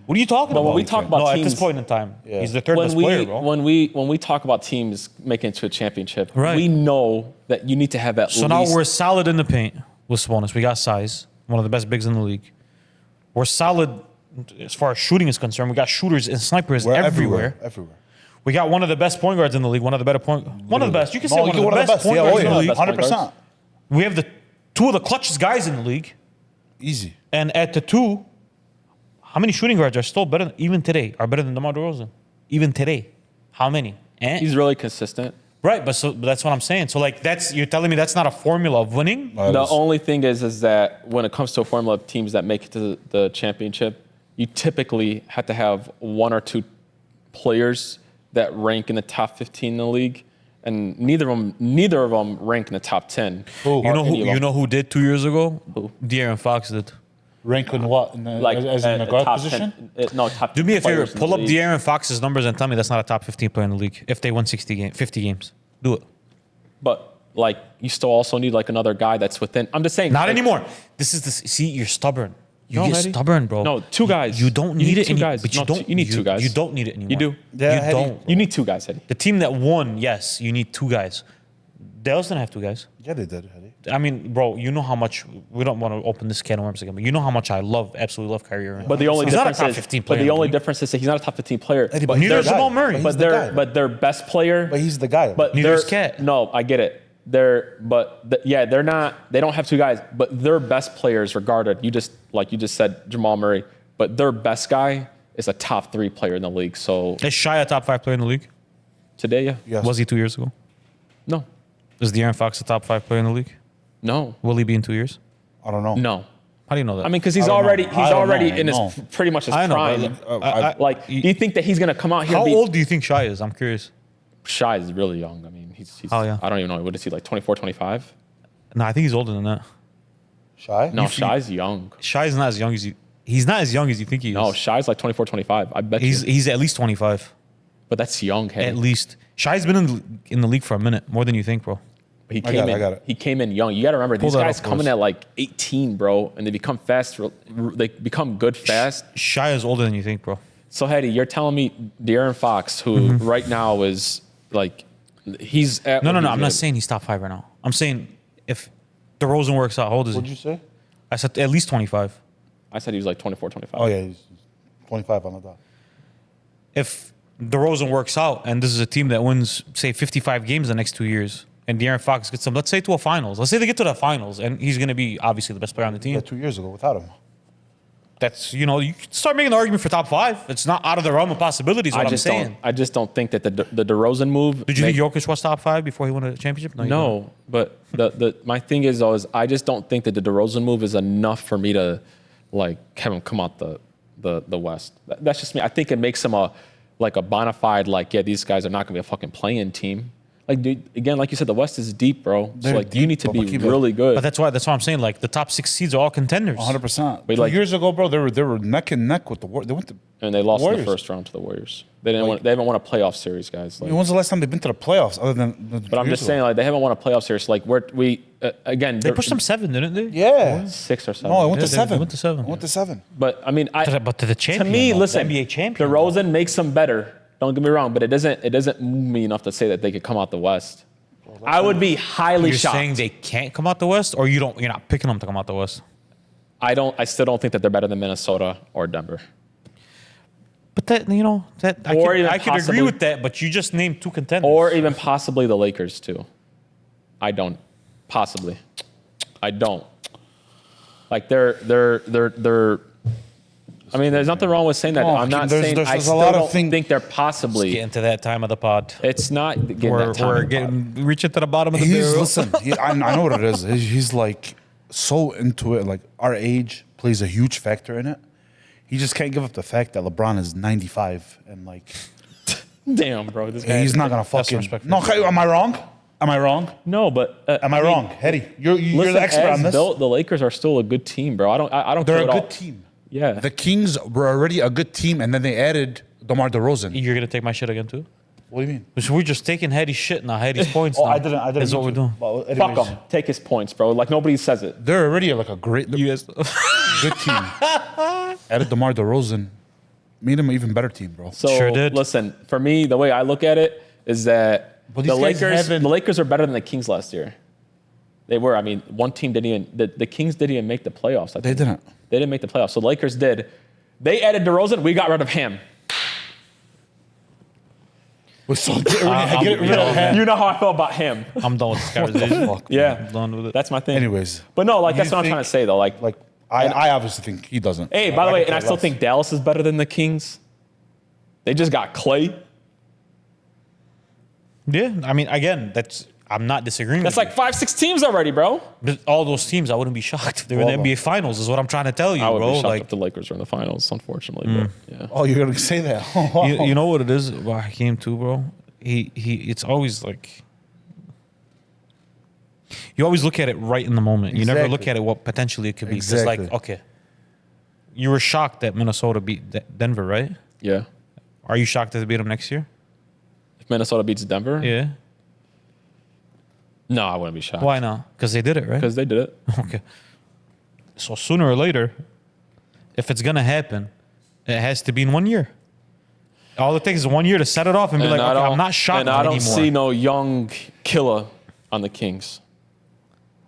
What are you talking about? when we talk about at teams- this point in time, Yeah. he's the third best player, bro. when we talk about teams making it to a championship, Right. we know that you need to have at So least. now we're solid in the paint with Sabonis. We got size, one of the best bigs in the league. We're solid as far as shooting is concerned. We got shooters and snipers We're everywhere. Everywhere. We got one of the best point guards in the league. One of the better one of the best. You can say No, one of the best point Yeah, guards in the yeah, league. 100%. We have the two of the clutchest guys in the league. Easy. And at the two, how many shooting guards are still better, even today, are better than DeMar DeRozan? Even today. How many? He's really consistent. Right, but that's what I'm saying. So like you're telling me that's not a formula of winning? The only thing is that when it comes to a formula of teams that make it to the championship, you typically have to have one or two players that rank in the top 15 in the league, and neither of them rank in the top 10. You know who did 2 years ago? Who? De'Aaron Fox did. Rank in what? In the, Like as in the guard top position? 10, no, top. Do me a favor, players in the pull up league. De'Aaron Fox's numbers and tell me that's not a top 15 player in the league if they win 50 games. Do it. But like, you still also need like another guy that's within. I'm just saying. Not like, anymore. See, you're stubborn. You No, get Eddie. stubborn, bro. No, two guys. You don't You need need it. two guys. But you No, don't. you need two guys. You don't need it anymore. You do. Yeah, you Eddie. don't. You need two guys, Eddie. The team that won, yes, you need two guys. Dallas didn't have two guys. Yeah, they did, Eddie. I mean, bro, you know how much we don't want to open this can of worms again, but you know how much I absolutely love Kyrie Irving. But the only he's not a difference top is, 15 but player. the in only league. difference is that he's not a top 15 player. Eddie, but but neither their- is Jamal Murray. He's But the their guy. but their best player. But he's the guy. But Neither they're- is Cat. No, I get it. They're not. They don't have two guys. But their best players regarded. You just said Jamal Murray. But their best guy is a top 3 player in the league. So Is Shai a top 5 player in the league? today, yeah. Yes. Was he 2 years ago? No, Is De'Aaron Fox a top 5 player in the league? no, Will he be in 2 years? I don't know. no. How do you know that? I mean, because he's I don't know. already I don't know. in his No. pretty much his I know, prime. but, Like, do you think that he's gonna come out here? how and be, old do you think Shai is? I'm curious. Shai is really young. I mean, he's Oh, yeah. I don't even know. What is he, like 24, 25? No, I think he's older than that. Shy? No, Shai's young. Shai's not as young as you. He's not as young as you think he is. No, Shai's like 24, 25. I bet he's at least 25. But that's young, hey. At least. Shai's been in the league for a minute, more than you think, bro. He I came got it, in. I got it. He came in young. You got to remember, these that guys up, come in boys. at like 18, bro, and they become fast. They become good fast. Shai is older than you think, bro. So, Hedy, you're telling me De'Aaron Fox, who right now is like, he's at. No. what he's I'm not at. saying he's top 5 right now. I'm saying if DeRozan works out, how old is What'd he? you say? I said at least 25. I said he was like 24, 25. Oh, yeah. He's 25 on the dot. If DeRozan works out and this is a team that wins, say, 55 games the next 2 years, and De'Aaron Fox gets them, let's say, to a finals. Let's say they get to the finals, and he's going to be obviously the best player on the team. Yeah, 2 years ago without him. That's, you can start making an argument for top 5. It's not out of the realm of possibilities, what I'm saying. I just don't think that the DeRozan move. Did you think Jokic was top 5 before he won a championship? You didn't. No, but my thing is I just don't think that the DeRozan move is enough for me to like have him come out the West. That's just me. I think it makes him a bona fide these guys are not gonna be a fucking playing team. Like, dude, again, like you said, the West is deep, bro. So They're like you need to deep, be but really good. But that's why I'm saying, like, the top 6 seeds are all contenders. 100%. Wait, 2 like- years ago, bro, they were neck and neck with the Warriors. They went to. and they lost in the Warriors. first round to the Warriors. They haven't won a playoff series, guys. I mean, when's the last time they've been to the playoffs other than. But I'm just saying, like, they haven't won a playoff series. Like, again, They pushed them 7, didn't they? Yeah. 6 or 7. No, I went Yeah, to they 7. went to 7. I went to 7. But I mean, But to the champion. to me, though, listen, the NBA champion. DeRozan makes them better. Don't get me wrong, but it doesn't move me enough to say that they could come out the West. I would be highly You're shocked. saying they can't come out the West, or you're not picking them to come out the West? I still don't think that they're better than Minnesota or Denver. But that I Or could, even I could possibly- agree with that. But you just named 2 contenders. Or even possibly the Lakers too. I don't. Possibly. I don't. Like they're I mean, there's nothing wrong with saying that. Oh, I'm not there's- saying there's I a still lot of don't thing- think they're possibly. get into that time of the pod. It's not getting We're that time. reaching to the bottom of the He's, barrel. listen, I know what it is. He's like so into it. Like, our age plays a huge factor in it. He just can't give up the fact that LeBron is 95 and like Damn, bro. This guy. he's not gonna That's fucking. respect for No, am I wrong? Am I wrong? No, but Am I wrong, Hedy? You're Listen, the expert as on this. built, the Lakers are still a good team, bro. I don't. They're care a at all. good team. Yeah. The Kings were already a good team, and then they added DeMar DeRozan. You're gonna take my shit again too? What do you mean? So we're just taking Heady's shit now. Heady's points. Oh, now. I didn't. That's what we're doing. Well, Fuck anyways, him. Take his points, bro. Like nobody says it. they're already like a great, You guys. good team. Added DeMar DeRozan, made them an even better team, bro. So Sure did. listen, for me, the way I look at it is that But the these guys haven't- Lakers are better than the Kings last year. They were. I mean, one team didn't even. The Kings didn't even make the playoffs. They didn't. They didn't make the playoffs. So the Lakers did. They added DeRozan. We got rid of him. You know how I feel about him. I'm done with this conversation. fuck, Yeah, I'm done with it. that's my thing. Anyways, but no, like you that's what I'm think- trying to say though. Like I obviously think he doesn't. hey, by the way, and I could still care think less. Dallas is better than the Kings. They just got Klay. Yeah, I mean, again, I'm not disagreeing. That's with like 5-6 teams already, bro. you. All those teams, I wouldn't be shocked if they were in the NBA Finals. Is what I'm trying to tell you, I would bro. be shocked Like, if the Lakers were in the finals, unfortunately. But yeah. Oh, you're gonna say that? you know what it is? Why I came to, bro. It's always like you always look at it right in the moment. You never look Exactly. at it what potentially it could be. It's Exactly. like, okay, you were shocked that Minnesota beat Denver, right? Yeah. Are you shocked that they beat them next year? If Minnesota beats Denver, Yeah. no, I wouldn't be shocked. Why not? Because they did it, right? Because they did it. Okay. So sooner or later, if it's gonna happen, it has to be in 1 year. All it takes is 1 year to set it off and be like, okay, I'm not shocked And I don't anymore. see no young killer on the Kings.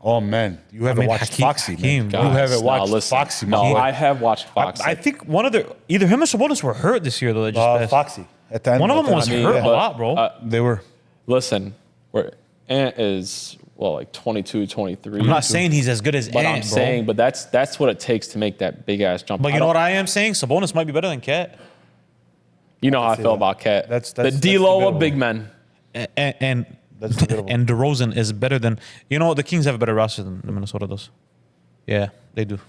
Oh man, you haven't mean, watched Hakeem- Foxy, Hakeem, man. guys, You haven't No, watched listen. Foxy, No, man. I have watched Fox. I think one of either him or Sabonis were hurt this year though. That just passed. Foxy. At the end, One of them was hurt a lot, bro. They were. Listen, where Ant is like 22, 23. I'm not saying he's as good as but Ant, I'm bro. saying, but that's what it takes to make that big ass jump. But you know what I am saying? Sabonis might be better than Cat. You know how I say feel that. about Cat. That's the D-Lo debatable. of big men. And That's debatable. and DeRozan is better than the Kings have a better roster than Minnesota does. Yeah, they do.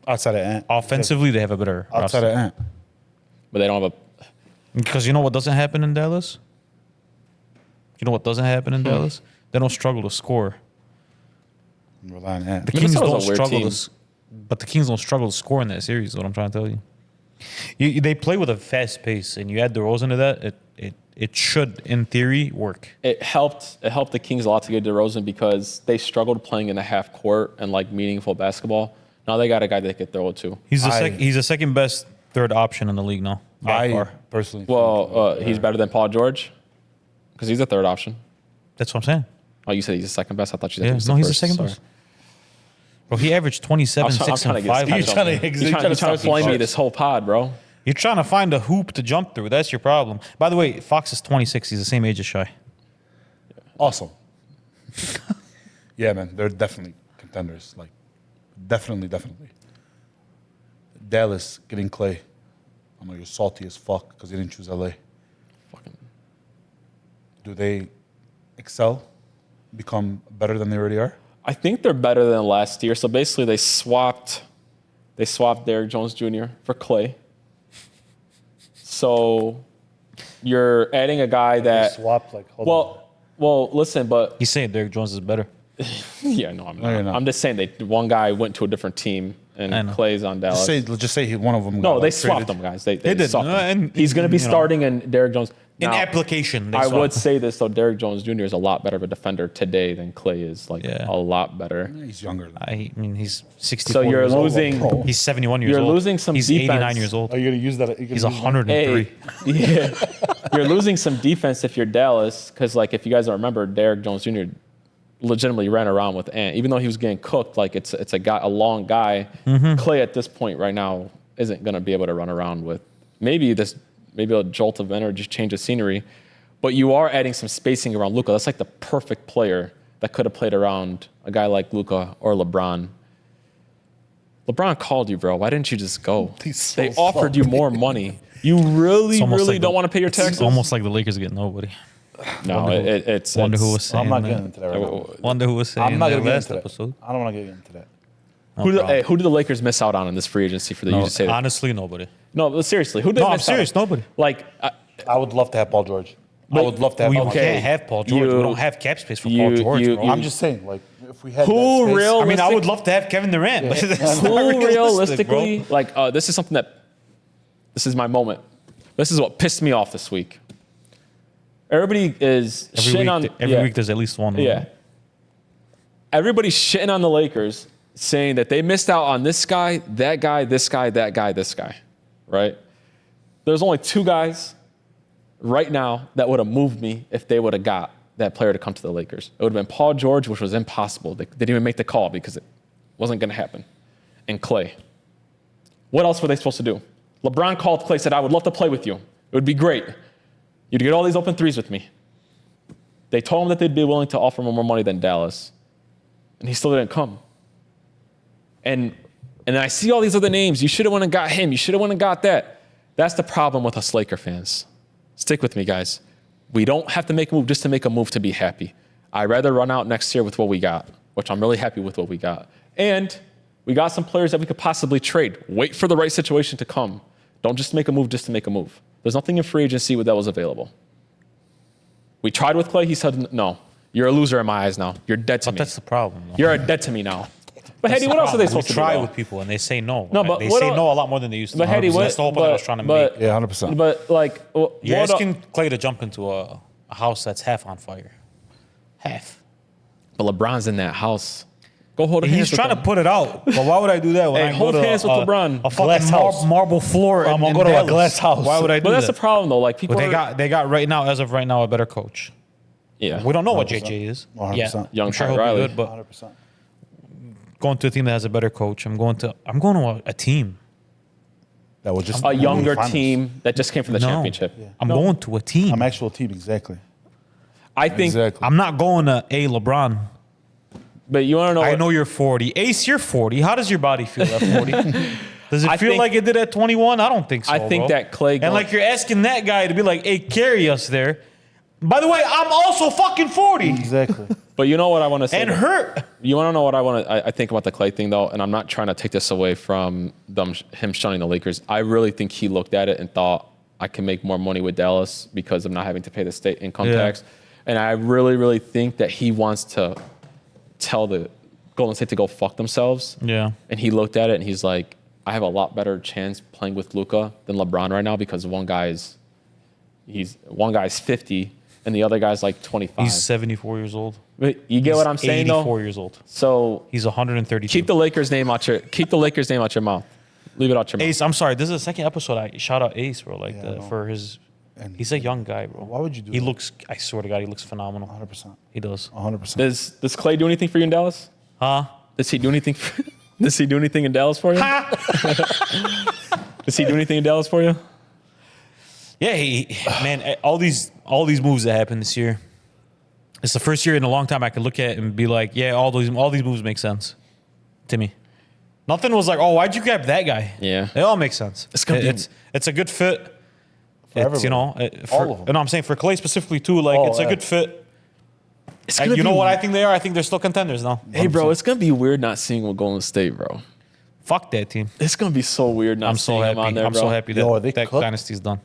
Outside of Ant. Offensively, they have a better Outside roster. of Ant. But they don't have a. Because you know what doesn't happen in Dallas? You know what doesn't happen in Dallas? They don't struggle to score. Rely on Ant. The Kings Minnesota's don't a weird struggle team. but the Kings don't struggle to score in that series. Is what I'm trying to tell you. They play with a fast pace, and you add DeRozan to that, it should, in theory, work. It helped the Kings a lot to get DeRozan because they struggled playing in the half court and like meaningful basketball. Now they got a guy they could throw it to. He's the second best third option in the league now. By I far. personally. Well, he's better than Paul George because he's a third option. That's what I'm saying. Oh, you said he's the second best. I thought you said Yeah, he was no, the he's the first. second Sorry. best. Bro, he averaged 27, I'm 6, trying and to get 5. this You're trying to- You're you're trying trying to to flame me start this whole pod, bro. You're trying to find a hoop to jump through. That's your problem. By the way, Fox is 26. He's the same age as Shy. Awesome. Yeah, man. They're definitely contenders. Like, definitely. Dallas getting Klay. I know you're salty as fuck because they didn't choose LA. Fucking. Do they excel? Become better than they already are? I think they're better than last year. So basically, they swapped Derrick Jones Jr. for Klay. So you're adding a guy that. Swapped, like, hold on. Well, listen, but He's saying Derrick Jones is better. yeah, no, I'm No, you're not. not. I'm just saying one guy went to a different team and I know. Clay's on Dallas. Just say one of them. No, got, they like, swapped traded. them, guys. They did. swapped No, them. and- He's going to be you know. starting in Derrick Jones. In Now, application, they I swapped would him. say this though: Derrick Jones Jr. is a lot better of a defender today than Klay is. Like Yeah. a lot better. He's younger. I mean, he's 64 So you're years old. losing. He's 71 years You're old. losing some He's defense. 89 years old. Are you going to use that? He's 103. Hey, yeah, you're losing some defense if you're Dallas because, like, if you guys don't remember, Derrick Jones Jr. legitimately ran around with Ant, even though he was getting cooked. Like it's a long guy. Klay at this point right now isn't going to be able to run around with maybe a jolt of energy, change of scenery, but you are adding some spacing around Luka. That's like the perfect player that could have played around a guy like Luka or LeBron. LeBron called you, bro. Why didn't you just go? He's so They offered you more money. You really, almost really like don't the- want to pay your taxes? It's almost like the Lakers get nobody. No, it's Wonder who it's- was saying I'm not that. getting into that right now. Wonder who was saying I'm not that going to get last into that. episode. I don't want to get into that. Who did the Lakers miss out on in this free agency for the you No, to say that? honestly, nobody. No, but seriously, who did No, they I'm miss out serious. on? Nobody. Like, I would love to have Paul George. I would love to have We Paul okay. can't have Paul George. You- we don't have cap space for Paul George, bro. I'm just saying, like, if we had Who that space, real- I mean, I would Realistic- love to have Kevin Durant, but that's not Who realistic, bro. realistically, this is something that, this is my moment. This is what pissed me off this week. Everybody is shitting on. Every week there's at least one. Yeah. Everybody's shitting on the Lakers, saying that they missed out on this guy, that guy, this guy, that guy, this guy, right? There's only two guys right now that would have moved me if they would have got that player to come to the Lakers. It would have been Paul George, which was impossible. They didn't even make the call because it wasn't going to happen. And Klay. What else were they supposed to do? LeBron called Klay, said, I would love to play with you. It would be great. You'd get all these open threes with me. They told him that they'd be willing to offer him more money than Dallas. And he still didn't come. And I see all these other names. You should have went and got him. You should have went and got that. That's the problem with us Laker fans. Stick with me, guys. We don't have to make a move just to make a move to be happy. I'd rather run out next year with what we got, which I'm really happy with what we got. And we got some players that we could possibly trade. Wait for the right situation to come. Don't just make a move just to make a move. There's nothing in free agency that was available. We tried with Klay. He said, no, you're a loser in my eyes now. You're dead to me. That's the problem. Though. You're dead to me now. But Hedy, what else are they supposed to do? We try though? with people and they say no. No, but they what say el- no a lot more than they used to. But Hedy, what? That's the whole point I was trying to make. Yeah, 100%. But like, You're what asking Klay to jump into a house that's half on fire. Half. But LeBron's in that house. Go hold hands. He's with trying him. to put it out. But why would I do that when Hey, I go hold to hands with LeBron. a Glass fucking house. marble floor? I'm gonna in go to a Dallas? glass house. Why would I do But that's that? the problem, though. Like people, But they got right now, as of right now, a better coach. yeah. We don't know what 100%. JJ is. 100%. Yeah, Young I'm sure Pat he'll Riley. be good, but 100%. going to a team that has a better coach. I'm going to a team. That would just A younger finals. team that just came from the No. championship. I'm going to a team. I'm actual team, exactly. I think. Exactly. I'm not going to a LeBron. But you want to know? I what- know you're 40. Ace, you're 40. How does your body feel at 40? Does it I feel think- like it did at 21? I don't think so. I think bro. that Klay And going- like you're asking that guy to be like, hey, carry us there. By the way, I'm also fucking 40 Exactly. But you know what I want to say? and hurt. You want to know what I think about the Klay thing, though? And I'm not trying to take this away from him shunning the Lakers. I really think he looked at it and thought, I can make more money with Dallas because I'm not having to pay the state income Yeah. tax. And I really, really think that he wants to tell the Golden State to go fuck themselves. Yeah. And he looked at it and he's like, I have a lot better chance playing with Luka than LeBron right now because one guy's 50 and the other guy's like 25. He's 74 years old. But you get what I'm saying, 84 though? years old. So He's 132. keep the Lakers name out your mouth. Leave it out your mouth. Ace, I'm sorry. This is the second episode I shout out Ace, bro. Like Yeah, I know. for his, And- he's a young guy, bro. Why would you do He that? looks. I swear to God, he looks phenomenal. 100%. He does. 100%. Does Klay do anything for you in Dallas? Huh? Does he do anything? Does he do anything in Dallas for you? Does he do anything in Dallas for you? Yeah, man, all these moves that happened this year. It's the first year in a long time I can look at it and be like, yeah, all these moves make sense to me. Nothing was like, oh, why'd you grab that guy? Yeah. They all make sense. It's gonna be- it's a good fit. It's, everybody. for, All of them. and I'm saying for Klay specifically too, like Oh, it's a yeah. good fit. It's And gonna you know be- what I think they are? I think they're still contenders now. Hey, bro, it's gonna be weird not seeing with Golden State, bro. Fuck that team. It's gonna be so weird not I'm so seeing him happy. on there, I'm bro. so happy that Yo, are they that cooked? dynasty's done.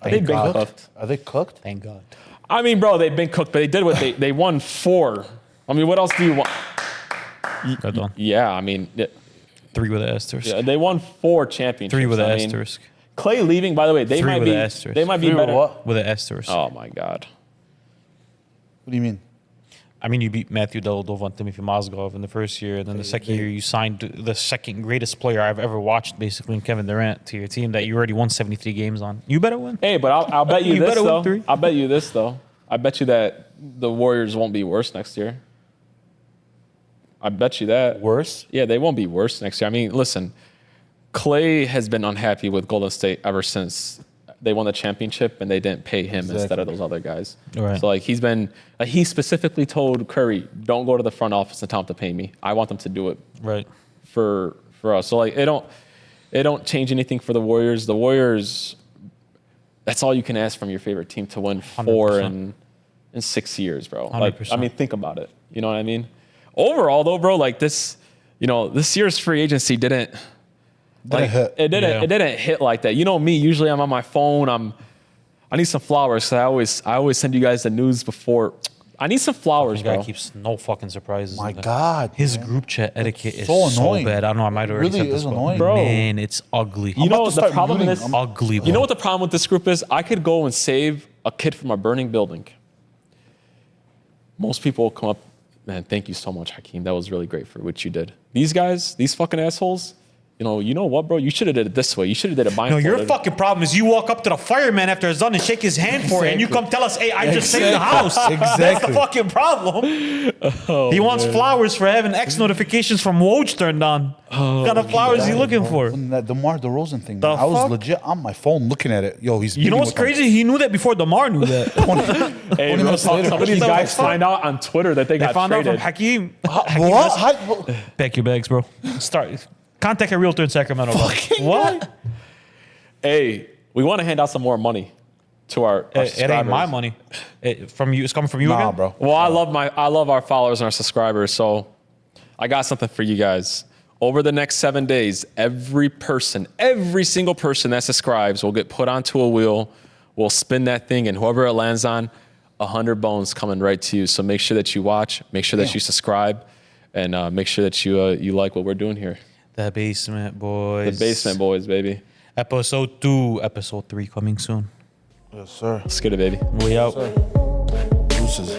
They've been God. cooked. Are they cooked? Thank God. I mean, bro, they've been cooked, but they did what they won 4. I mean, what else do you want? They're done. Yeah, I mean, 3 with an asterisk. yeah, they won 4 championships. 3 with an I mean, asterisk. Klay leaving, by the way, they 3 might with be an asterisk. they might be 3 with better. what? With an asterisk. Oh my God. What do you mean? I mean, you beat Matthew Dellavedova and Timothy Mozgov in the first year, and then the second year you signed the second greatest player I've ever watched, basically, in Kevin Durant to your team that you already won 73 games on. You better win. Hey, but I'll bet you, You this better win though. 3. I'll bet you this though. I bet you that the Warriors won't be worse next year. I bet you that. Worse? Yeah, they won't be worse next year. I mean, listen, Klay has been unhappy with Golden State ever since they won the championship and they didn't pay him instead of those other guys. Right. So like he specifically told Curry, don't go to the front office and tell them to pay me. I want them to do it Right. for us. So like it don't change anything for the Warriors. The Warriors, that's all you can ask from your favorite team to win 4 100%. in 6 years, bro. Like 100%. I mean, think about it. You know what I mean? Overall, though, bro, like this year's free agency didn't hit. It didn't hit like that. You know me. Usually, I'm on my phone. I need some flowers. So I always send you guys the news before I need some flowers, The guy bro. keeps no fucking surprises. My God, His man. group chat etiquette is so so annoying. bad. I don't know. I might have already Really said this, is but annoying. Bro. man, it's ugly. You about know to the start problem muting. is I'm- ugly. Bro. You know what the problem with this group is? I could go and save a kid from a burning building. Most people will come up, man, thank you so much, Hakeem. That was really great for what you did. These guys, these fucking assholes, you know what, bro? You should have did it this way. You should have did it No, blindfolded. your fucking problem is you walk up to the fireman after it's done and shake his hand for it, and you come tell us, "Hey, I just saved the house." That's the Exactly. fucking problem. He wants flowers for having X notifications from Woj turned on. What kind of flowers is he looking for? When that DeMar DeRozan thing, The man, I was fuck? legit on my phone looking at it. Yo, he's. You know meeting what's with them. crazy? He knew that before DeMar knew that. Hey, 20 bro, minutes later. some of these He's guys like, find out on Twitter that they They got found out traded. from Hakeem. What? How- Pack your bags, bro. Start. Contact a realtor in Sacramento. Bro. What? Hey, we want to hand out some more money to our It ain't subscribers. my money. From you. It's coming from you Nah, again? bro. Well, I love our followers and our subscribers. So I got something for you guys. Over the next 7 days, every single person that subscribes will get put onto a wheel. We'll spin that thing, and whoever it lands on, 100 bones coming right to you. So make sure that you watch, make sure that you subscribe, and make sure that you like what we're doing here. The Basement Boys. The Basement Boys, baby. Episode 2, Episode 3 coming soon. Yes, sir. Let's get it, baby. We out. Deuces.